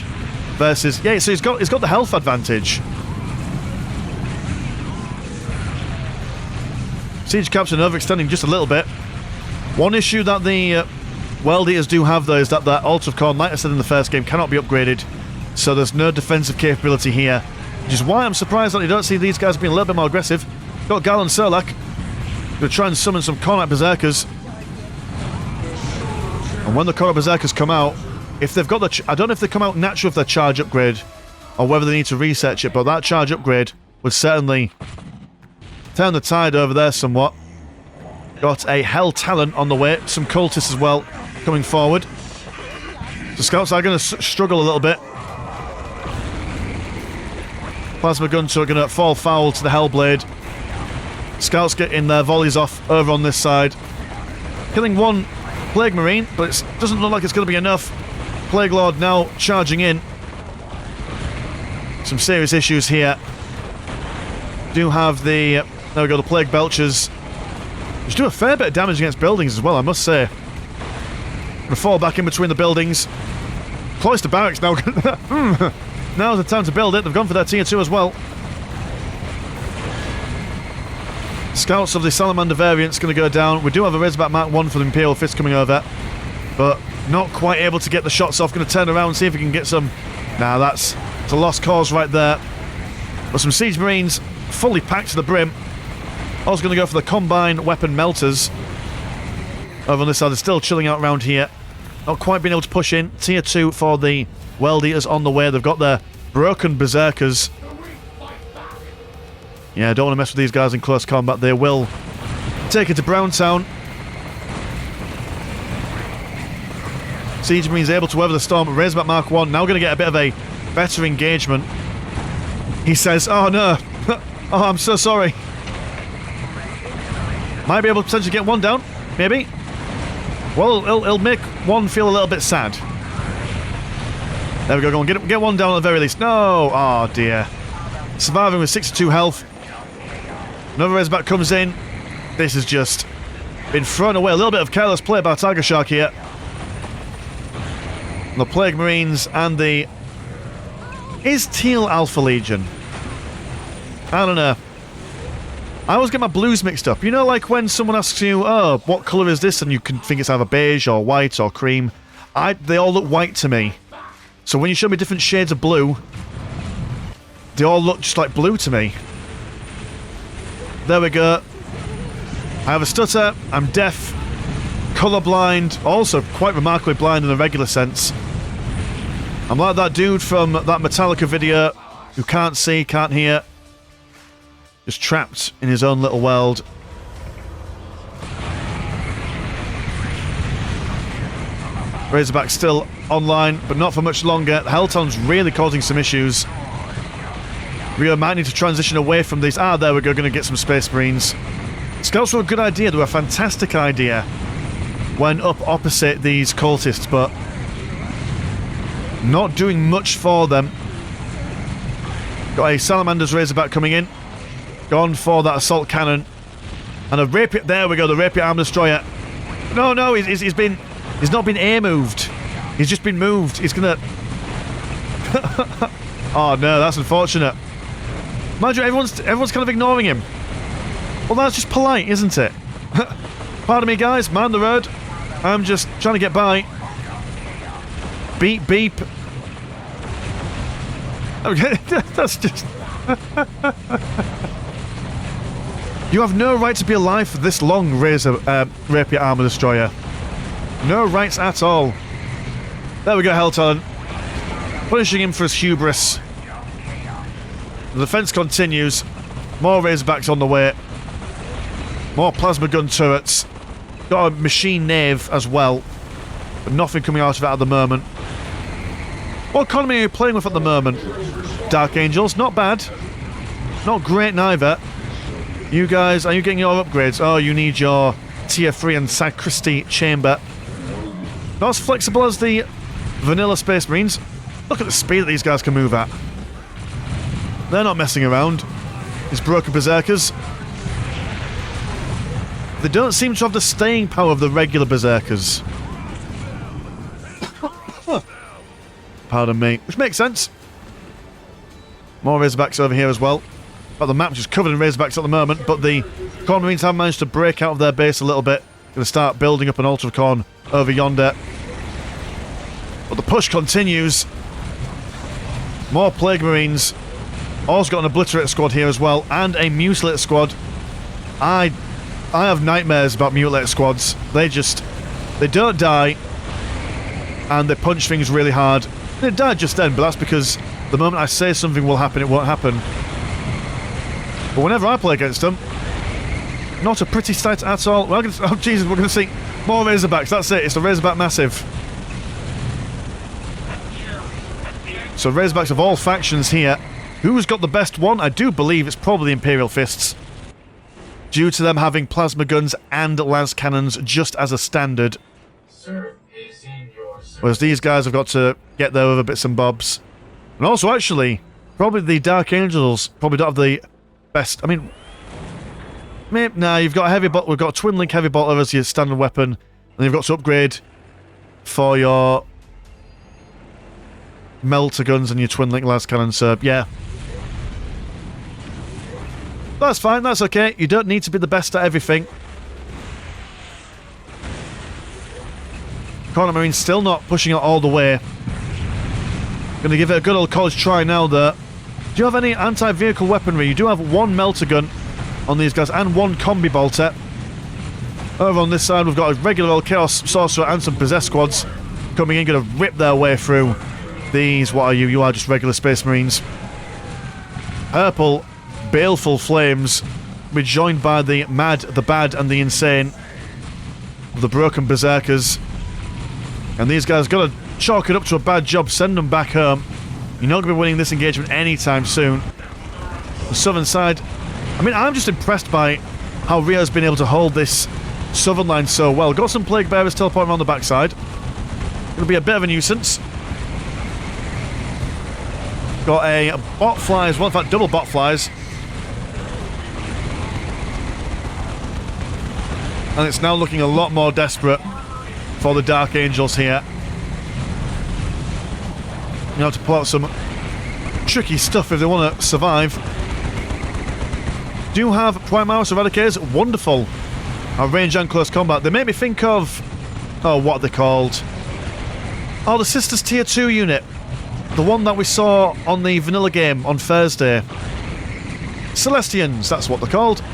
versus... Yeah, so he's got the health advantage. Siege Captain overextending just a little bit. One issue that the World Eaters do have, though, is that their Altar of Khorne, like I said in the first game, cannot be upgraded. So there's no defensive capability here Which is why I'm surprised that you don't see these guys being a little bit more aggressive. Got Gal and Serlak. Gonna try and summon some Cornet Berserkers. And when the Cornet Berserkers come out, if they've got the... I don't know if they come out naturally with their charge upgrade, or whether they need to research it, but that charge upgrade would certainly turn the tide over there somewhat. Got a Hell Talon on the way, some cultists as well coming forward. The scouts are going to struggle a little bit. Plasma guns are going to fall foul to the Hellblade. Scouts getting their volleys off over on this side. Killing one Plague Marine, but it doesn't look like it's going to be enough. Plague Lord now charging in. Some serious issues here. Do have the... there we go, the Plague Belchers. Which do a fair bit of damage against buildings as well, I must say. Gonna fall back in between the buildings. Cloister Barracks now. Now's the time to build it. They've gone for their tier 2 as well. Scouts of the Salamander variant's going to go down. We do have a Razorback Mark 1 for the Imperial Fist coming over. But not quite able to get the shots off. Going to turn around and see if we can get some... Nah, it's a lost cause right there. But some Siege Marines fully packed to the brim. Also going to go for the Combine Weapon Melters. Over on this side, they're still chilling out around here. Not quite being able to push in. Tier 2 for the World Eaters on the way. They've got their Broken Berserkers. Yeah, don't want to mess with these guys in close combat. They will take it to Browntown. Siege Marine's able to weather the storm. Razorback Mark 1 now going to get a bit of a better engagement. He says, oh no, oh I'm so sorry. Might be able to potentially get one down, maybe. Well, it'll make one feel a little bit sad. There we go, go on, get one down at the very least. No, oh dear. Surviving with 62 health. Another Razorback comes in. This has just been thrown away. A little bit of careless play by Tiger Shark here. The Plague Marines and the... Is Teal Alpha Legion? I don't know. I always get my blues mixed up. You know, like when someone asks you, oh, what colour is this? And you can think it's either beige or white or cream. They all look white to me. So when you show me different shades of blue, they all look just like blue to me. There we go. I have a stutter. I'm deaf. Colourblind. Also quite remarkably blind in a regular sense. I'm like that dude from that Metallica video who can't see, can't hear. Just trapped in his own little world. Razorback still online, but not for much longer. Hellton's really causing some issues. Rio might need to transition away from these. Ah, there we go, going to get some Space Marines. Scouts were a good idea. They were a fantastic idea when up opposite these cultists, but not doing much for them. Got a Salamander's Razorback coming in. Gone for that assault cannon. And a Rapier. There we go, the Rapier Arm Destroyer. No, he's not been air moved. He's just been moved. He's gonna... Oh no, that's unfortunate. Mind you, everyone's kind of ignoring him. Well, that's just polite, isn't it? Pardon me, guys. Mind the road. I'm just trying to get by. Beep, beep. Okay, that's just... You have no right to be alive for this long, Rapier Armor Destroyer. No rights at all. There we go, Helltalon. Punishing him for his hubris. The defense continues. More Razorbacks on the way. More plasma gun turrets. Got a machine nave as well. But nothing coming out of it at the moment. What economy are you playing with at the moment? Dark Angels, not bad. Not great neither. You guys, are you getting your upgrades? Oh, you need your tier 3 and Sacristy chamber. Not as flexible as the vanilla Space Marines. Look at the speed that these guys can move at. They're not messing around. These broken berserkers. They don't seem to have the staying power of the regular berserkers. Pardon me. Which makes sense. More Razorbacks over here as well. But the map just covered in Razorbacks at the moment, but the Khorne Marines have managed to break out of their base a little bit. Going to start building up an altar of Khorne over yonder. But the push continues. More Plague Marines. Also got an Obliterator squad here as well, and a Mutilator squad. I have nightmares about Mutilator squads. They don't die, and they punch things really hard. They died just then, but that's because the moment I say something will happen, it won't happen. But whenever I play against them, not a pretty sight at all. Oh Jesus, we're going to see more Razorbacks. That's it. It's the Razorback Massive. So Razorbacks of all factions here. Who's got the best one? I do believe it's probably Imperial Fists, due to them having plasma guns and las cannons just as a standard. Whereas these guys have got to get their other bits and bobs. And also, actually, probably the Dark Angels probably don't have the best. I mean, nah, you've got a heavy bolt. We've got a Twin Link Heavy Bolter as your standard weapon, and you've got to upgrade for your Melter guns and your Twin Link las cannon. So yeah, that's fine. That's okay. You don't need to be the best at everything. Corner Marine still not pushing it all the way. Going to give it a good old college try now, though. Do you have any anti-vehicle weaponry? You do have one Melter gun on these guys and one Combi Bolter. Over on this side, we've got a regular old Chaos Sorcerer and some Possessed squads coming in, going to rip their way through these. What are you? You are just regular Space Marines. Purple, baleful flames, be joined by the Mad, the Bad, and the Insane, the Broken Berserkers. And these guys got to chalk it up to a bad job, send them back home. You're not going to be winning this engagement anytime soon. The southern side, I mean, I'm just impressed by how Rio's been able to hold this southern line so well. Got some Plague Bearers teleporting around the backside. Going to be a bit of a nuisance. Got a bot flies, well, in fact, double bot flies. And it's now looking a lot more desperate for the Dark Angels here. You have to pull out some tricky stuff if they want to survive. Do have Primaris Eradicators, wonderful. Range and close combat. They make me think of, oh, what are they called? Oh, the Sisters Tier 2 unit. The one that we saw on the vanilla game on Thursday. Celestians, that's what they're called.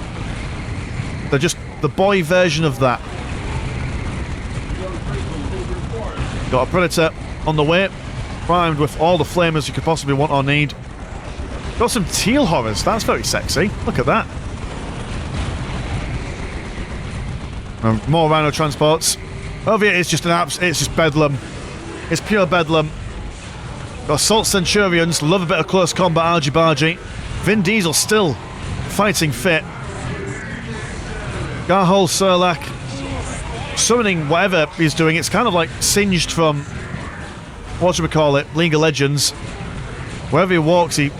They're just the boy version of that. Got a Predator on the way, primed with all the flamers you could possibly want or need. Got some teal horrors, that's very sexy. Look at that. And more Rhino transports. Over here it's just it's just bedlam. It's pure bedlam. Got Assault Centurions, love a bit of close combat argy-bargy. Vin Diesel still fighting fit. Garhol Surlak summoning whatever he's doing. It's kind of like Singed from, what should we call it, League of Legends. Wherever he walks, he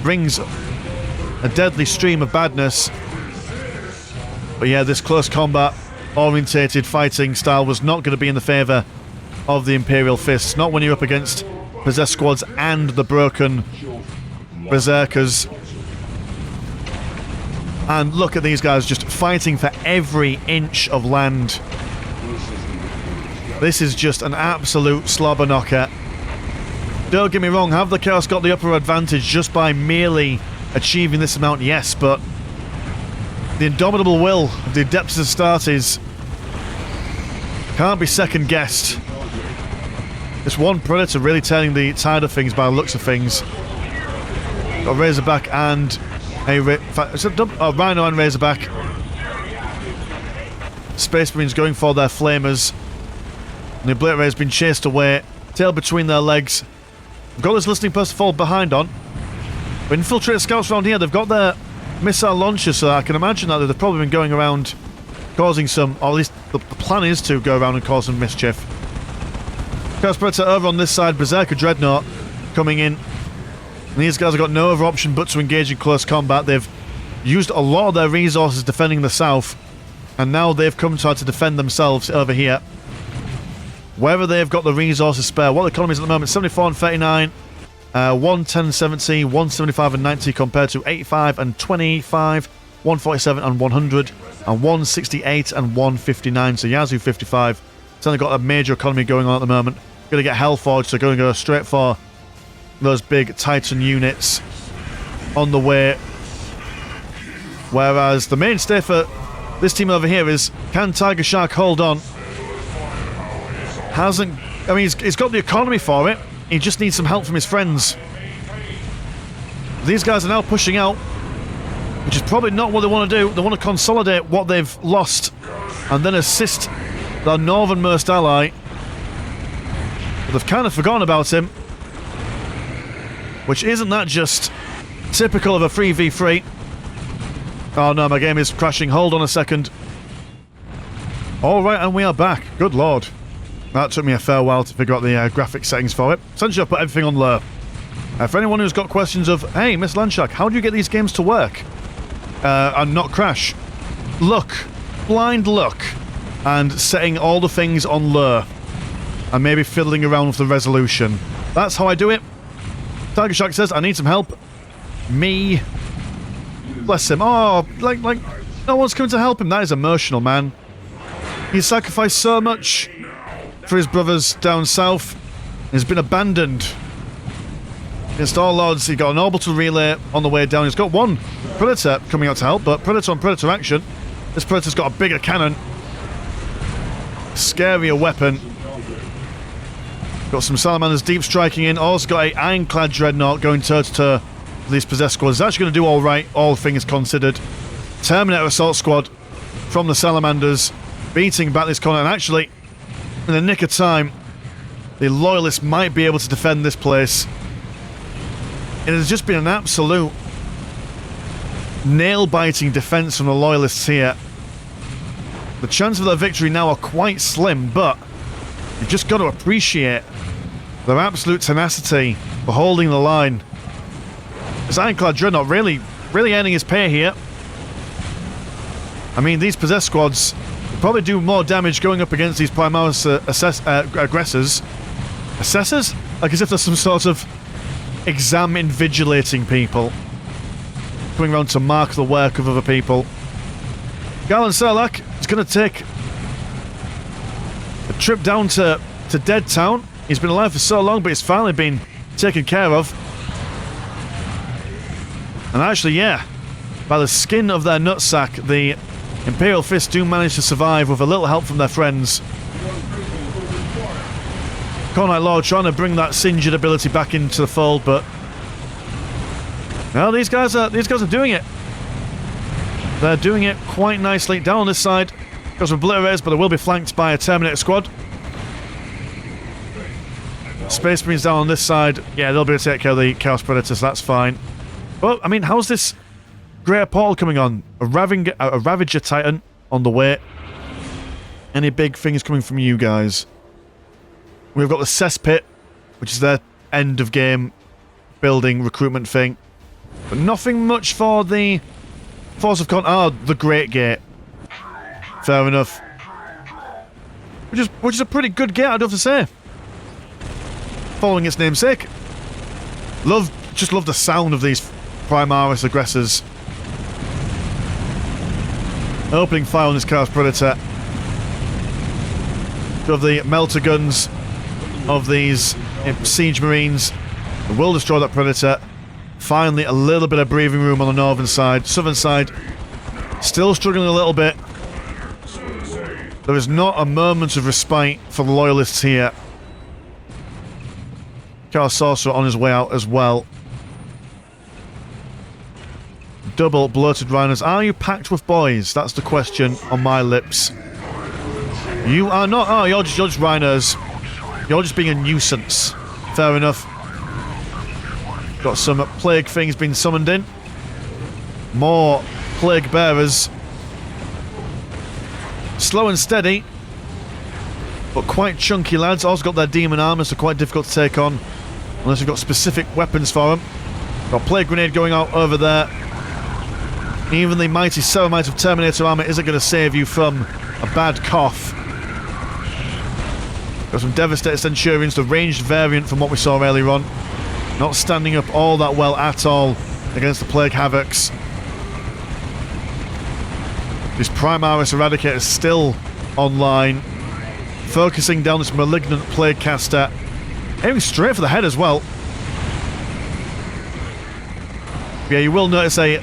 brings a deadly stream of badness. But yeah, this close combat orientated fighting style was not going to be in the favour of the Imperial Fists. Not when you're up against Possessed squads and the Broken Berserkers. And look at these guys just fighting for every inch of land. This is just an absolute slobber knocker. Don't get me wrong, have the Chaos got the upper advantage just by merely achieving this amount? Yes, but the indomitable will of the Adeptus Astartes can't be second guessed. This one Predator really turning the tide of things by the looks of things. Got Razorback and Rhino and Razorback. Space Marines going for their flamers. And the Obliterator has been chased away, tail between their legs. We've got this listening post to fall behind on. But infiltrator scouts around here, they've got their missile launchers, so I can imagine that they've probably been going around causing some, or at least the plan is to go around and cause some mischief. Chaos Predator over on this side, Berserker Dreadnought coming in. And these guys have got no other option but to engage in close combat. They've used a lot of their resources defending the south, and now they've come to try to defend themselves over here. Wherever they've got the resources spare. What the economy is at the moment, 74 and 39, 110 70, 175 and 90 compared to 85 and 25, 147 and 100, and 168 and 159. So Yazoo 55. It's only got a major economy going on at the moment. Going to get Hellforged, so going to go straight for those big Titan units. on the way. Whereas the mainstay for this team over here is, can Tiger Shark hold on? Hasn't... I mean, he's got the economy for it. He just needs some help from his friends. These guys are now pushing out, which is probably not what they want to do. They want to consolidate what they've lost and then assist their northernmost ally. But they've kind of forgotten about him, which isn't that just typical of a 3v3. Oh no, my game is crashing. Hold on a second. Alright, and we are back. Good lord. That took me a fair while to figure out the graphic settings for it. Essentially, I've put everything on low. For anyone who's got questions of, hey, Miss Landshark, how do you get these games to work and not crash? Look. Blind luck. And setting all the things on low. And maybe fiddling around with the resolution. That's how I do it. Tiger Shark says, I need some help. Me. Bless him. Oh, like, no one's coming to help him. That is emotional, man. He sacrificed so much for his brothers down south. He's been abandoned. Against all odds, he got an orbital relay on the way down. He's got one Predator coming out to help, but Predator on Predator action. This Predator's got a bigger cannon. Scarier weapon. Got some Salamanders deep striking in. Also got a ironclad dreadnought going toe-to-toe with these possessed squads. It's actually going to do alright, all things considered. Terminator assault squad from the Salamanders, beating back this corner. And actually, in the nick of time, the Loyalists might be able to defend this place. It has just been an absolute nail-biting defense from the Loyalists here. The chances of their victory now are quite slim, but you've just got to appreciate their absolute tenacity for holding the line. This Ironclad Dreadnought really earning his pay here. I mean, these possessed squads will probably do more damage going up against these Primaris aggressors. Assessors? Like as if there's some sort of exam invigilating people coming around to mark the work of other people. Galan Serlak is going to take a trip down to Dead Town. He's been alive for so long, but he's finally been taken care of. And actually, yeah, by the skin of their nutsack, the Imperial Fist do manage to survive with a little help from their friends. Cornite Lord trying to bring that Singered ability back into the fold, but well, these guys are doing it. They're doing it quite nicely. Down on this side, got some Obliterators, but they will be flanked by a Terminator squad. Space Marines down on this side. Yeah, they'll be able to take care of the Chaos Predators, that's fine. But, I mean, how's this Greater Portal coming on? A Ravager Titan on the way. Any big things coming from you guys? We've got the Cesspit, which is their end of game building recruitment thing. But nothing much for the Force of the Great Gate. Fair enough. Which is a pretty good gate, I'd have to say. Following its namesake. Just love the sound of these Primaris aggressors. Opening fire on this Chaos Predator. Of the melter guns of these Siege Marines. Will destroy that Predator. Finally, a little bit of breathing room on the northern side. Southern side, still struggling a little bit. There is not a moment of respite for the Loyalists here. Chaos Sorcerer on his way out as well. Double bloated rhinos. Are you packed with boys? That's the question on my lips. You are not. Oh, you're just rhinos. You're just being a nuisance. Fair enough. Got some plague things being summoned in. More plague bearers. Slow and steady, but quite chunky lads. Also got their demon armor, so quite difficult to take on unless you've got specific weapons for them. Got plague grenade going out over there. Even the mighty Ceramite of Terminator armor isn't going to save you from a bad cough. Got some Devastator Centurions, the ranged variant from what we saw earlier on. Not standing up all that well at all against the Plague Havocs. This Primaris Eradicator is still online. Focusing down this Malignant Plague Caster. Aiming straight for the head as well. Yeah, you will notice a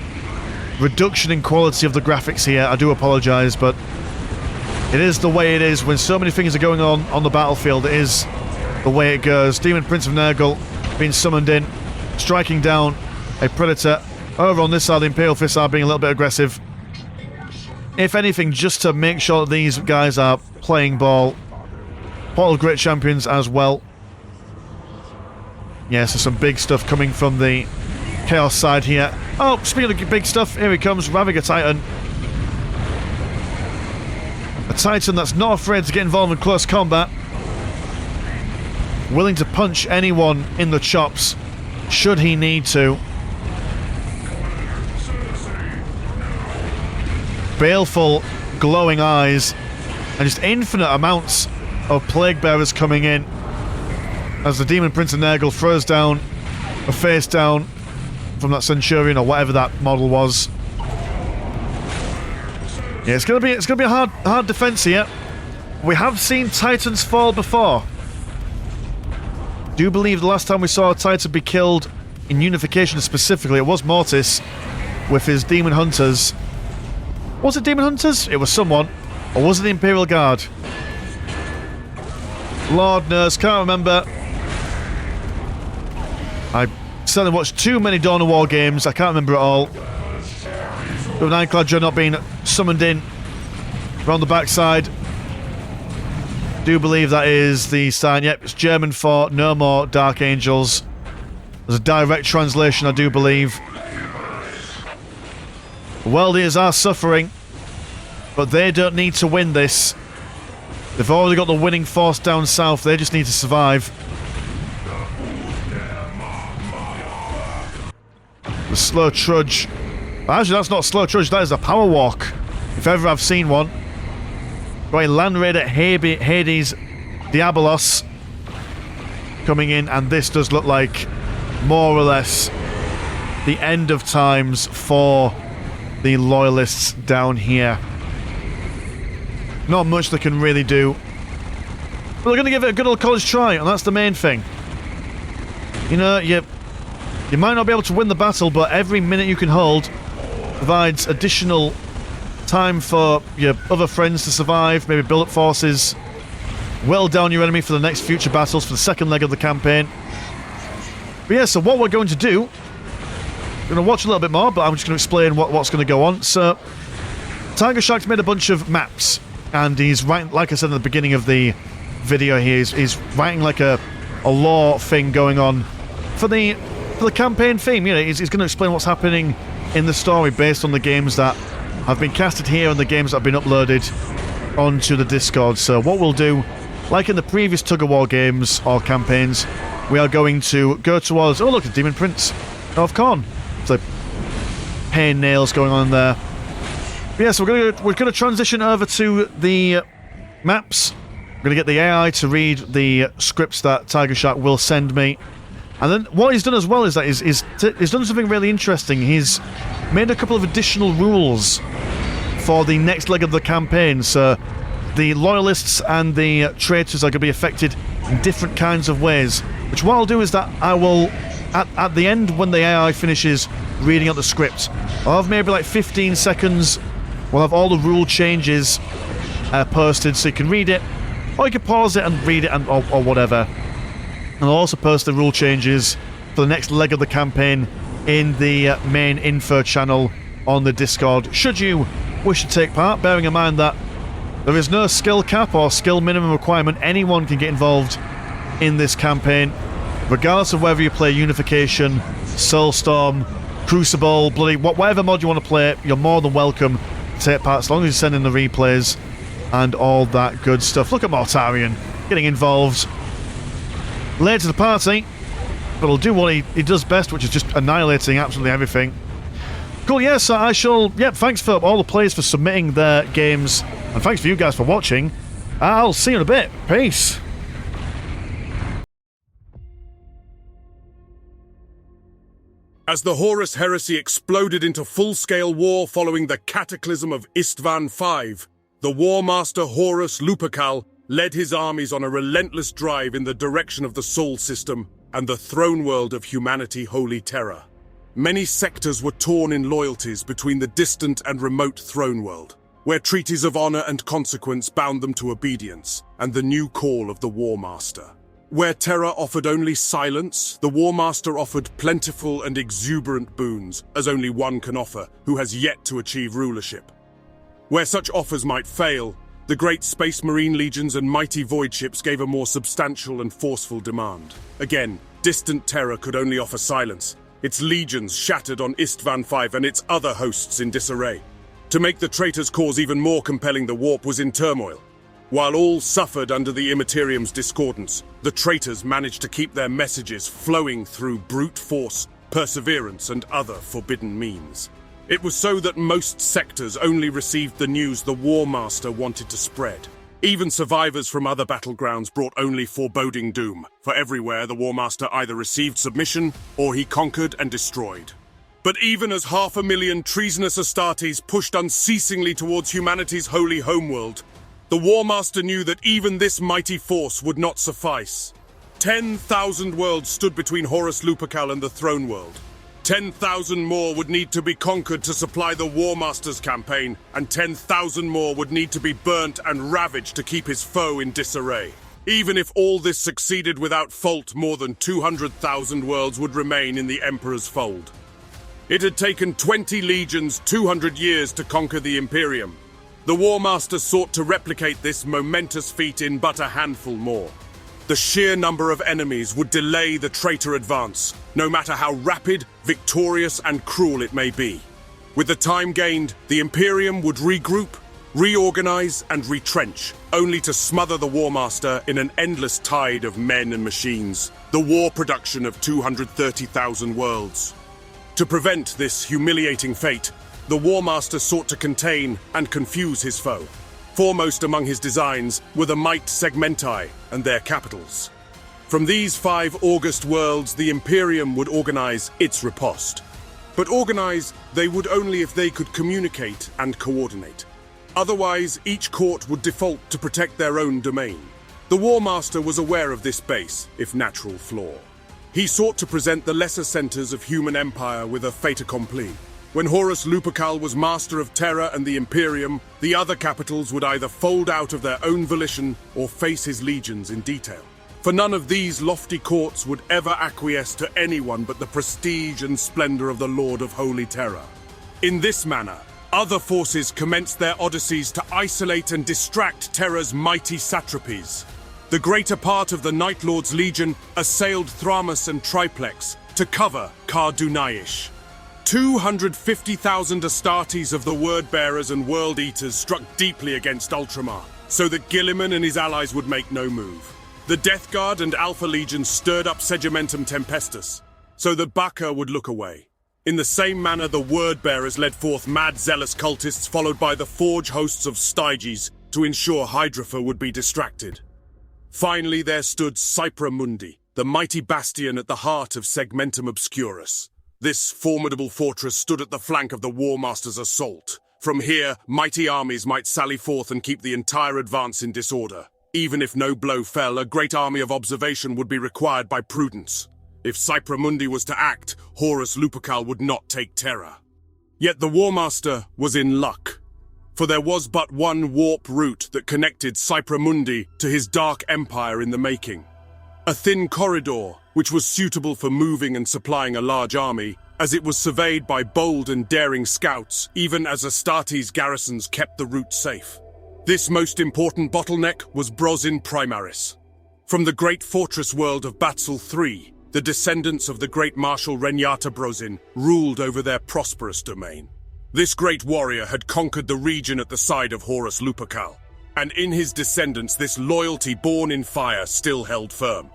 reduction in quality of the graphics here. I do apologise, but it is the way it is. When so many things are going on the battlefield, it is the way it goes. Demon Prince of Nurgle being summoned in, striking down a Predator. Over on this side, the Imperial Fists are being a little bit aggressive. If anything, just to make sure that these guys are playing ball. Portal Great Champions as well. Yeah, so some big stuff coming from the Chaos side here. Oh, speaking of big stuff, here he comes, Ravager Titan. A Titan that's not afraid to get involved in close combat. Willing to punch anyone in the chops, should he need to. Baleful, glowing eyes, and just infinite amounts of Plague Bearers coming in as the Demon Prince of Nurgle throws down a face down from that Centurion or whatever that model was. Yeah, it's gonna be a hard defense here. We have seen Titans fall before. Do believe the last time we saw a Titan be killed in Unification specifically, it was Mortis with his Demon Hunters. Was it Demon Hunters? It was someone. Or was it the Imperial Guard? Lord knows, can't remember. I certainly watched too many Dawn of War games, I can't remember it all. With an Ironclad Dreadnought being summoned in around the backside. Do believe that is the sign. Yep, it's German for no more Dark Angels. There's a direct translation, I do believe. The Worldiers are suffering, but they don't need to win this. They've already got the winning force down south, they just need to survive. The slow trudge. Actually, that's not a slow trudge, that is a power walk, if ever I've seen one. Got a Land Raider Hades Diabolos coming in, and this does look like more or less the end of times for the Loyalists down here. Not much they can really do. But they're going to give it a good old college try, and that's the main thing. You know, you might not be able to win the battle, but every minute you can hold provides additional time for your other friends to survive, maybe build up forces, whittle down your enemy for the next future battles, for the second leg of the campaign. But yeah, so what we're going to do, we're going to watch a little bit more, but I'm just going to explain what's going to go on. So, Tiger Shark's made a bunch of maps, and he's writing, like I said in the beginning of the video here, he's writing like a lore thing going on for the campaign theme. You know, he's going to explain what's happening in the story based on the games that have been casted here and the games that have been uploaded onto the Discord. So what we'll do, like in the previous Tug of War games or campaigns, we are going to go towards... Oh look, the Demon Prince of Khorne. So, pain nails going on there. But yeah, so we're going to transition over to the maps. We're going to get the AI to read the scripts that Tiger Shark will send me. And then what he's done as well is that he's done something really interesting. He's made a couple of additional rules for the next leg of the campaign. So the Loyalists and the Traitors are going to be affected in different kinds of ways. Which what I'll do is that I will, at the end when the AI finishes reading out the script, I'll have maybe like 15 seconds. We'll have all the rule changes posted so you can read it. Or you can pause it and read it or whatever. And I'll also post the rule changes for the next leg of the campaign in the main info channel on the Discord, should you wish to take part, bearing in mind that there is no skill cap or skill minimum requirement. Anyone can get involved in this campaign, regardless of whether you play Unification, Soulstorm, Crucible, bloody whatever mod you want to play. You're more than welcome to take part, as long as you send in the replays and all that good stuff. Look at Mortarion getting involved late to the party, but he'll do what he does best, which is just annihilating absolutely everything. Cool, yeah, so I shall... Yep, thanks for all the players for submitting their games, and thanks for you guys for watching. I'll see you in a bit. Peace. As the Horus Heresy exploded into full-scale war following the cataclysm of Istvan V, the War Master Horus Lupercal led his armies on a relentless drive in the direction of the Sol System and the throne world of humanity Holy Terror. many sectors were torn in loyalties between the distant and remote throne world, where treaties of honor and consequence bound them to obedience, and the new call of the War Master. Where Terra offered only silence, the War Master offered plentiful and exuberant boons, as only one can offer, who has yet to achieve rulership. Where such offers might fail, the great Space Marine legions and mighty void ships gave a more substantial and forceful demand. Again, distant Terra could only offer silence, its legions shattered on Istvan V and its other hosts in disarray. To make the traitor's cause even more compelling, the warp was in turmoil. While all suffered under the Immaterium's discordance, the traitors managed to keep their messages flowing through brute force, perseverance, and other forbidden means. It was so that most sectors only received the news the War Master wanted to spread. Even survivors from other battlegrounds brought only foreboding doom, for everywhere the War Master either received submission or he conquered and destroyed. But even as 500,000 treasonous Astartes pushed unceasingly towards humanity's holy homeworld, the War Master knew that even this mighty force would not suffice. 10,000 worlds stood between Horus Lupercal and the Throne World. 10,000 more would need to be conquered to supply the War Master's campaign, and 10,000 more would need to be burnt and ravaged to keep his foe in disarray. Even if all this succeeded without fault, more than 200,000 worlds would remain in the Emperor's fold. It had taken 20 legions 200 years to conquer the Imperium. The War Master sought to replicate this momentous feat in but a handful more. The sheer number of enemies would delay the traitor advance, no matter how rapid, victorious, and cruel it may be. With the time gained, the Imperium would regroup, reorganize, and retrench, only to smother the War Master in an endless tide of men and machines, the war production of 230,000 worlds. To prevent this humiliating fate, the War Master sought to contain and confuse his foe. Foremost among his designs were the Might Segmenti and their capitals. From these 5 august worlds, the Imperium would organize its riposte. But organize they would only if they could communicate and coordinate. Otherwise, each court would default to protect their own domain. The War Master was aware of this base, if natural, flaw. He sought to present the lesser centers of human empire with a fait accompli. When Horus Lupercal was master of Terra and the Imperium, the other capitals would either fold out of their own volition or face his legions in detail. For none of these lofty courts would ever acquiesce to anyone but the prestige and splendor of the Lord of Holy Terra. In this manner, other forces commenced their odysseys to isolate and distract Terra's mighty satrapies. The greater part of the Night Lord's legion assailed Thramus and Triplex to cover Kardunaish. 250,000 Astartes of the Word-Bearers and World-Eaters struck deeply against Ultramar, so that Gilliman and his allies would make no move. The Death Guard and Alpha Legion stirred up Segimentum Tempestus, so that Bacca would look away. In the same manner, the Word-Bearers led forth mad zealous cultists, followed by the Forge hosts of Styges, to ensure Hydrafa would be distracted. Finally, there stood Cypra Mundi, the mighty bastion at the heart of Segmentum Obscurus. This formidable fortress stood at the flank of the War Master's assault. From here, mighty armies might sally forth and keep the entire advance in disorder. Even if no blow fell, a great army of observation would be required by prudence. If Cypra Mundi was to act, Horus Lupercal would not take Terra. Yet the War Master was in luck, for there was but one warp route that connected Cypra Mundi to his dark empire in the making. A thin corridor, which was suitable for moving and supplying a large army, as it was surveyed by bold and daring scouts, even as Astartes garrisons kept the route safe. This most important bottleneck was Brozin Primaris. From the great fortress world of Batsal III, the descendants of the great Marshal Renyata Brozin ruled over their prosperous domain. This great warrior had conquered the region at the side of Horus Lupercal, and in his descendants this loyalty born in fire still held firm.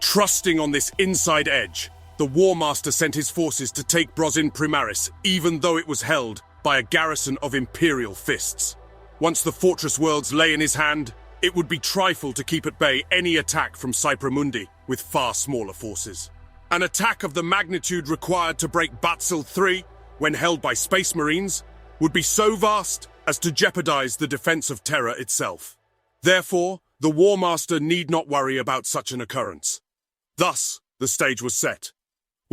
Trusting on this inside edge, the War Master sent his forces to take Brozin Primaris, even though it was held by a garrison of Imperial fists. Once the fortress worlds lay in his hand, it would be trifle to keep at bay any attack from Cypra Mundi with far smaller forces. An attack of the magnitude required to break Batsal III, when held by Space Marines, would be so vast as to jeopardize the defense of Terra itself. Therefore, the War Master need not worry about such an occurrence. Thus, the stage was set.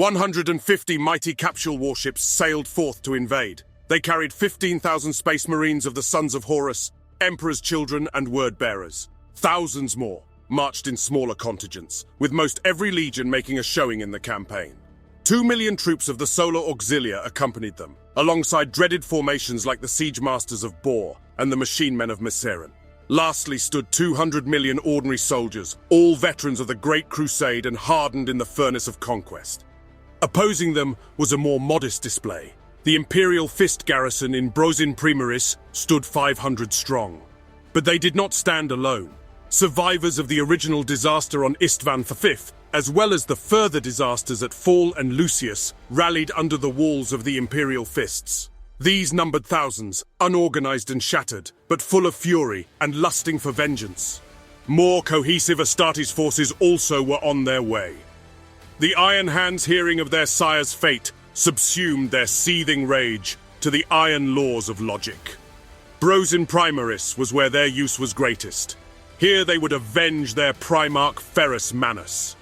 150 mighty capsule warships sailed forth to invade. They carried 15,000 space marines of the Sons of Horus, Emperor's children and word-bearers. Thousands more marched in smaller contingents, with most every legion making a showing in the campaign. 2 million troops of the Solar Auxilia accompanied them, alongside dreaded formations like the Siege Masters of Bor and the Machine Men of Meseren. Lastly stood 200 million ordinary soldiers, all veterans of the Great Crusade and hardened in the furnace of conquest. Opposing them was a more modest display. The Imperial Fist garrison in Brozin Primaris stood 500 strong. But they did not stand alone. Survivors of the original disaster on Istvan V, as well as the further disasters at Fall and Lucius, rallied under the walls of the Imperial Fists. These numbered thousands, unorganized and shattered, but full of fury and lusting for vengeance. More cohesive Astartes forces also were on their way. The Iron Hands, hearing of their sire's fate, subsumed their seething rage to the iron laws of logic. Brozin Primaris was where their use was greatest. Here they would avenge their Primarch Ferrus Manus.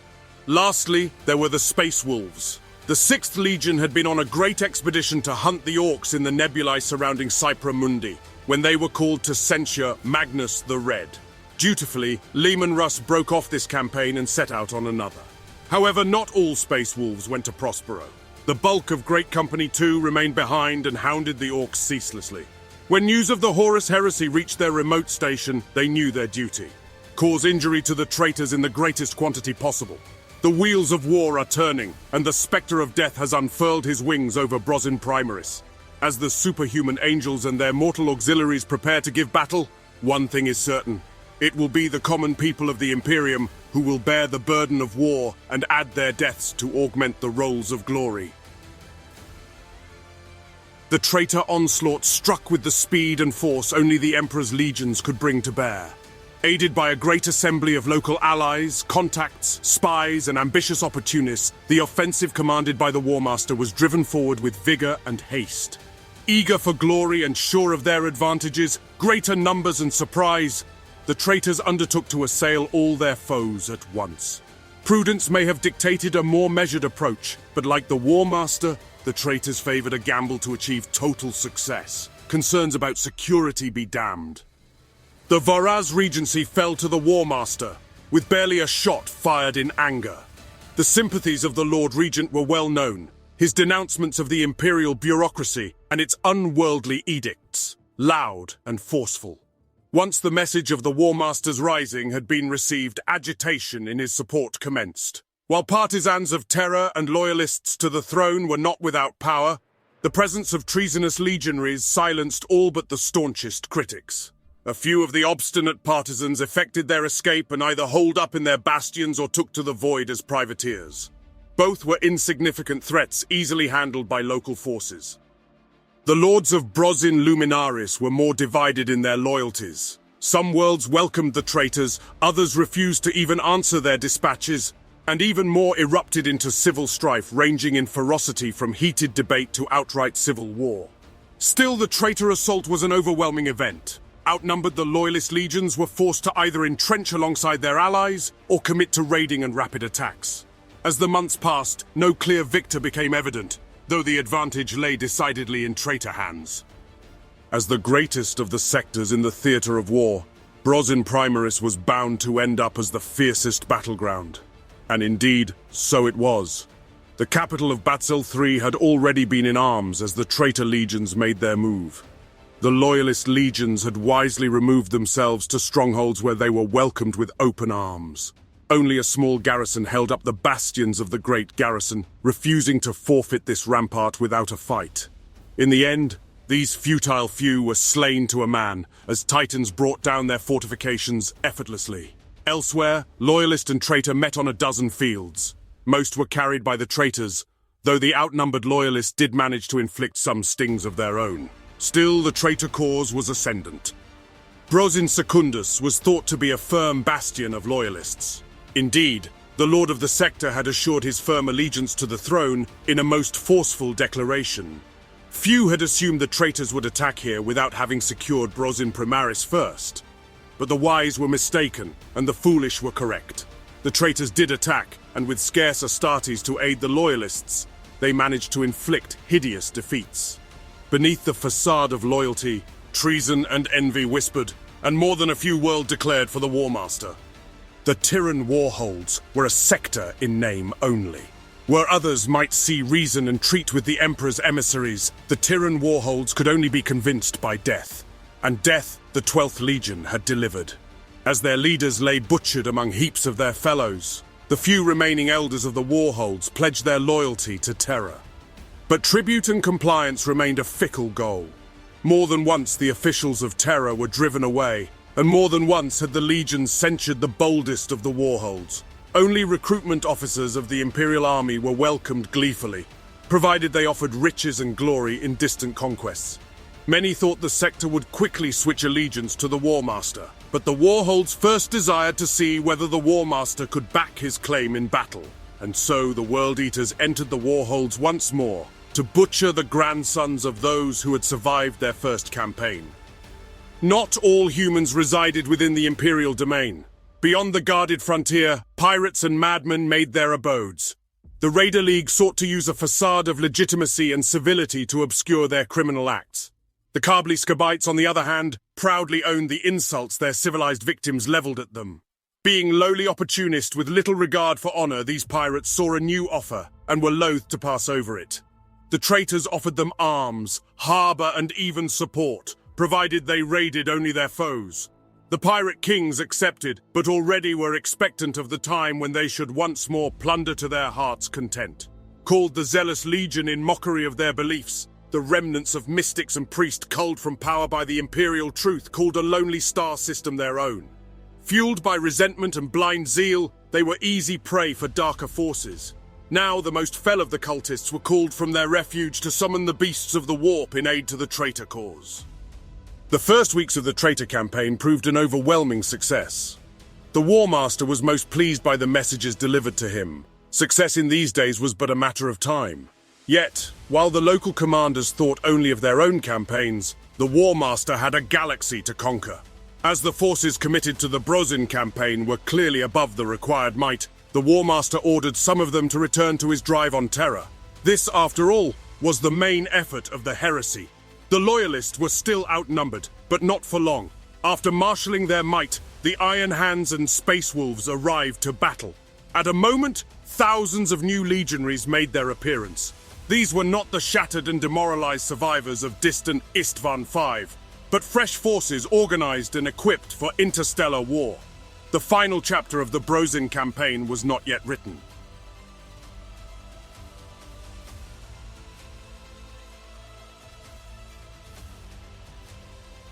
Lastly, there were the Space Wolves. The 6th Legion had been on a great expedition to hunt the orcs in the nebulae surrounding Cypra Mundi, when they were called to censure Magnus the Red. Dutifully, Leman Russ broke off this campaign and set out on another. However, not all Space Wolves went to Prospero. The bulk of Great Company 2 remained behind and hounded the orcs ceaselessly. When news of the Horus Heresy reached their remote station, they knew their duty. Cause injury to the traitors in the greatest quantity possible. The wheels of war are turning, and the spectre of death has unfurled his wings over Brozin Primaris. As the superhuman angels and their mortal auxiliaries prepare to give battle, one thing is certain. It will be the common people of the Imperium who will bear the burden of war and add their deaths to augment the rolls of glory. The traitor onslaught struck with the speed and force only the Emperor's legions could bring to bear. Aided by a great assembly of local allies, contacts, spies, and ambitious opportunists, the offensive commanded by the War Master was driven forward with vigor and haste. Eager for glory and sure of their advantages, greater numbers and surprise, the traitors undertook to assail all their foes at once. Prudence may have dictated a more measured approach, but like the War Master, the traitors favored a gamble to achieve total success. Concerns about security be damned. The Varaz Regency fell to the War Master, with barely a shot fired in anger. The sympathies of the Lord Regent were well known, his denouncements of the imperial bureaucracy and its unworldly edicts, loud and forceful. Once the message of the War Master's rising had been received, agitation in his support commenced. While partisans of terror and loyalists to the throne were not without power, the presence of treasonous legionaries silenced all but the staunchest critics. A few of the obstinate partisans effected their escape and either holed up in their bastions or took to the void as privateers. Both were insignificant threats easily handled by local forces. The lords of Brozin Luminaris were more divided in their loyalties. Some worlds welcomed the traitors, others refused to even answer their dispatches, and even more erupted into civil strife ranging in ferocity from heated debate to outright civil war. Still, the traitor assault was an overwhelming event. Outnumbered, the loyalist legions were forced to either entrench alongside their allies or commit to raiding and rapid attacks. As the months passed, no clear victor became evident, though the advantage lay decidedly in traitor hands. As the greatest of the sectors in the theatre of war, Brozin Primaris was bound to end up as the fiercest battleground. And indeed, so it was. The capital of Batzil III had already been in arms as the traitor legions made their move. The loyalist legions had wisely removed themselves to strongholds where they were welcomed with open arms. Only a small garrison held up the bastions of the great garrison, refusing to forfeit this rampart without a fight. In the end, these futile few were slain to a man, as Titans brought down their fortifications effortlessly. Elsewhere, loyalist and traitor met on a dozen fields. Most were carried by the traitors, though the outnumbered loyalists did manage to inflict some stings of their own. Still, the traitor cause was ascendant. Brozin Secundus was thought to be a firm bastion of loyalists. Indeed, the Lord of the Sector had assured his firm allegiance to the throne in a most forceful declaration. Few had assumed the traitors would attack here without having secured Brozin Primaris first. But the wise were mistaken, and the foolish were correct. The traitors did attack, and with scarce Astartes to aid the loyalists, they managed to inflict hideous defeats. Beneath the facade of loyalty, treason and envy whispered, and more than a few world declared for the War Master. The Tyran Warholds were a sector in name only. Where others might see reason and treat with the Emperor's emissaries, the Tyran Warholds could only be convinced by death. And death the 12th Legion had delivered. As their leaders lay butchered among heaps of their fellows, the few remaining elders of the Warholds pledged their loyalty to terror. But tribute and compliance remained a fickle goal. More than once the officials of terror were driven away, and more than once had the legions censured the boldest of the Warholds. Only recruitment officers of the Imperial Army were welcomed gleefully, provided they offered riches and glory in distant conquests. Many thought the sector would quickly switch allegiance to the War Master, but the Warholds first desired to see whether the War Master could back his claim in battle. And so the World Eaters entered the Warholds once more, to butcher the grandsons of those who had survived their first campaign. Not all humans resided within the Imperial domain. Beyond the guarded frontier, pirates and madmen made their abodes. The Raider League sought to use a facade of legitimacy and civility to obscure their criminal acts. The Kabli Skabites, on the other hand, proudly owned the insults their civilized victims leveled at them. Being lowly opportunists with little regard for honor, these pirates saw a new offer and were loath to pass over it. The traitors offered them arms, harbor, and even support, provided they raided only their foes. The pirate kings accepted, but already were expectant of the time when they should once more plunder to their heart's content. Called the Zealous Legion in mockery of their beliefs, the remnants of mystics and priests culled from power by the Imperial Truth called a lonely star system their own. Fueled by resentment and blind zeal, they were easy prey for darker forces. Now the most fell of the cultists were called from their refuge to summon the beasts of the warp in aid to the traitor cause. The first weeks of the traitor campaign proved an overwhelming success. The War Master was most pleased by the messages delivered to him. Success in these days was but a matter of time. Yet, while the local commanders thought only of their own campaigns, the War Master had a galaxy to conquer. As the forces committed to the Brozin campaign were clearly above the required might, the War Master ordered some of them to return to his drive on terror. This, after all, was the main effort of the heresy. The Loyalists were still outnumbered, but not for long. After marshalling their might, the Iron Hands and Space Wolves arrived to battle. At a moment, thousands of new legionaries made their appearance. These were not the shattered and demoralized survivors of distant Istvan V, but fresh forces organized and equipped for interstellar war. The final chapter of the Brozin campaign was not yet written.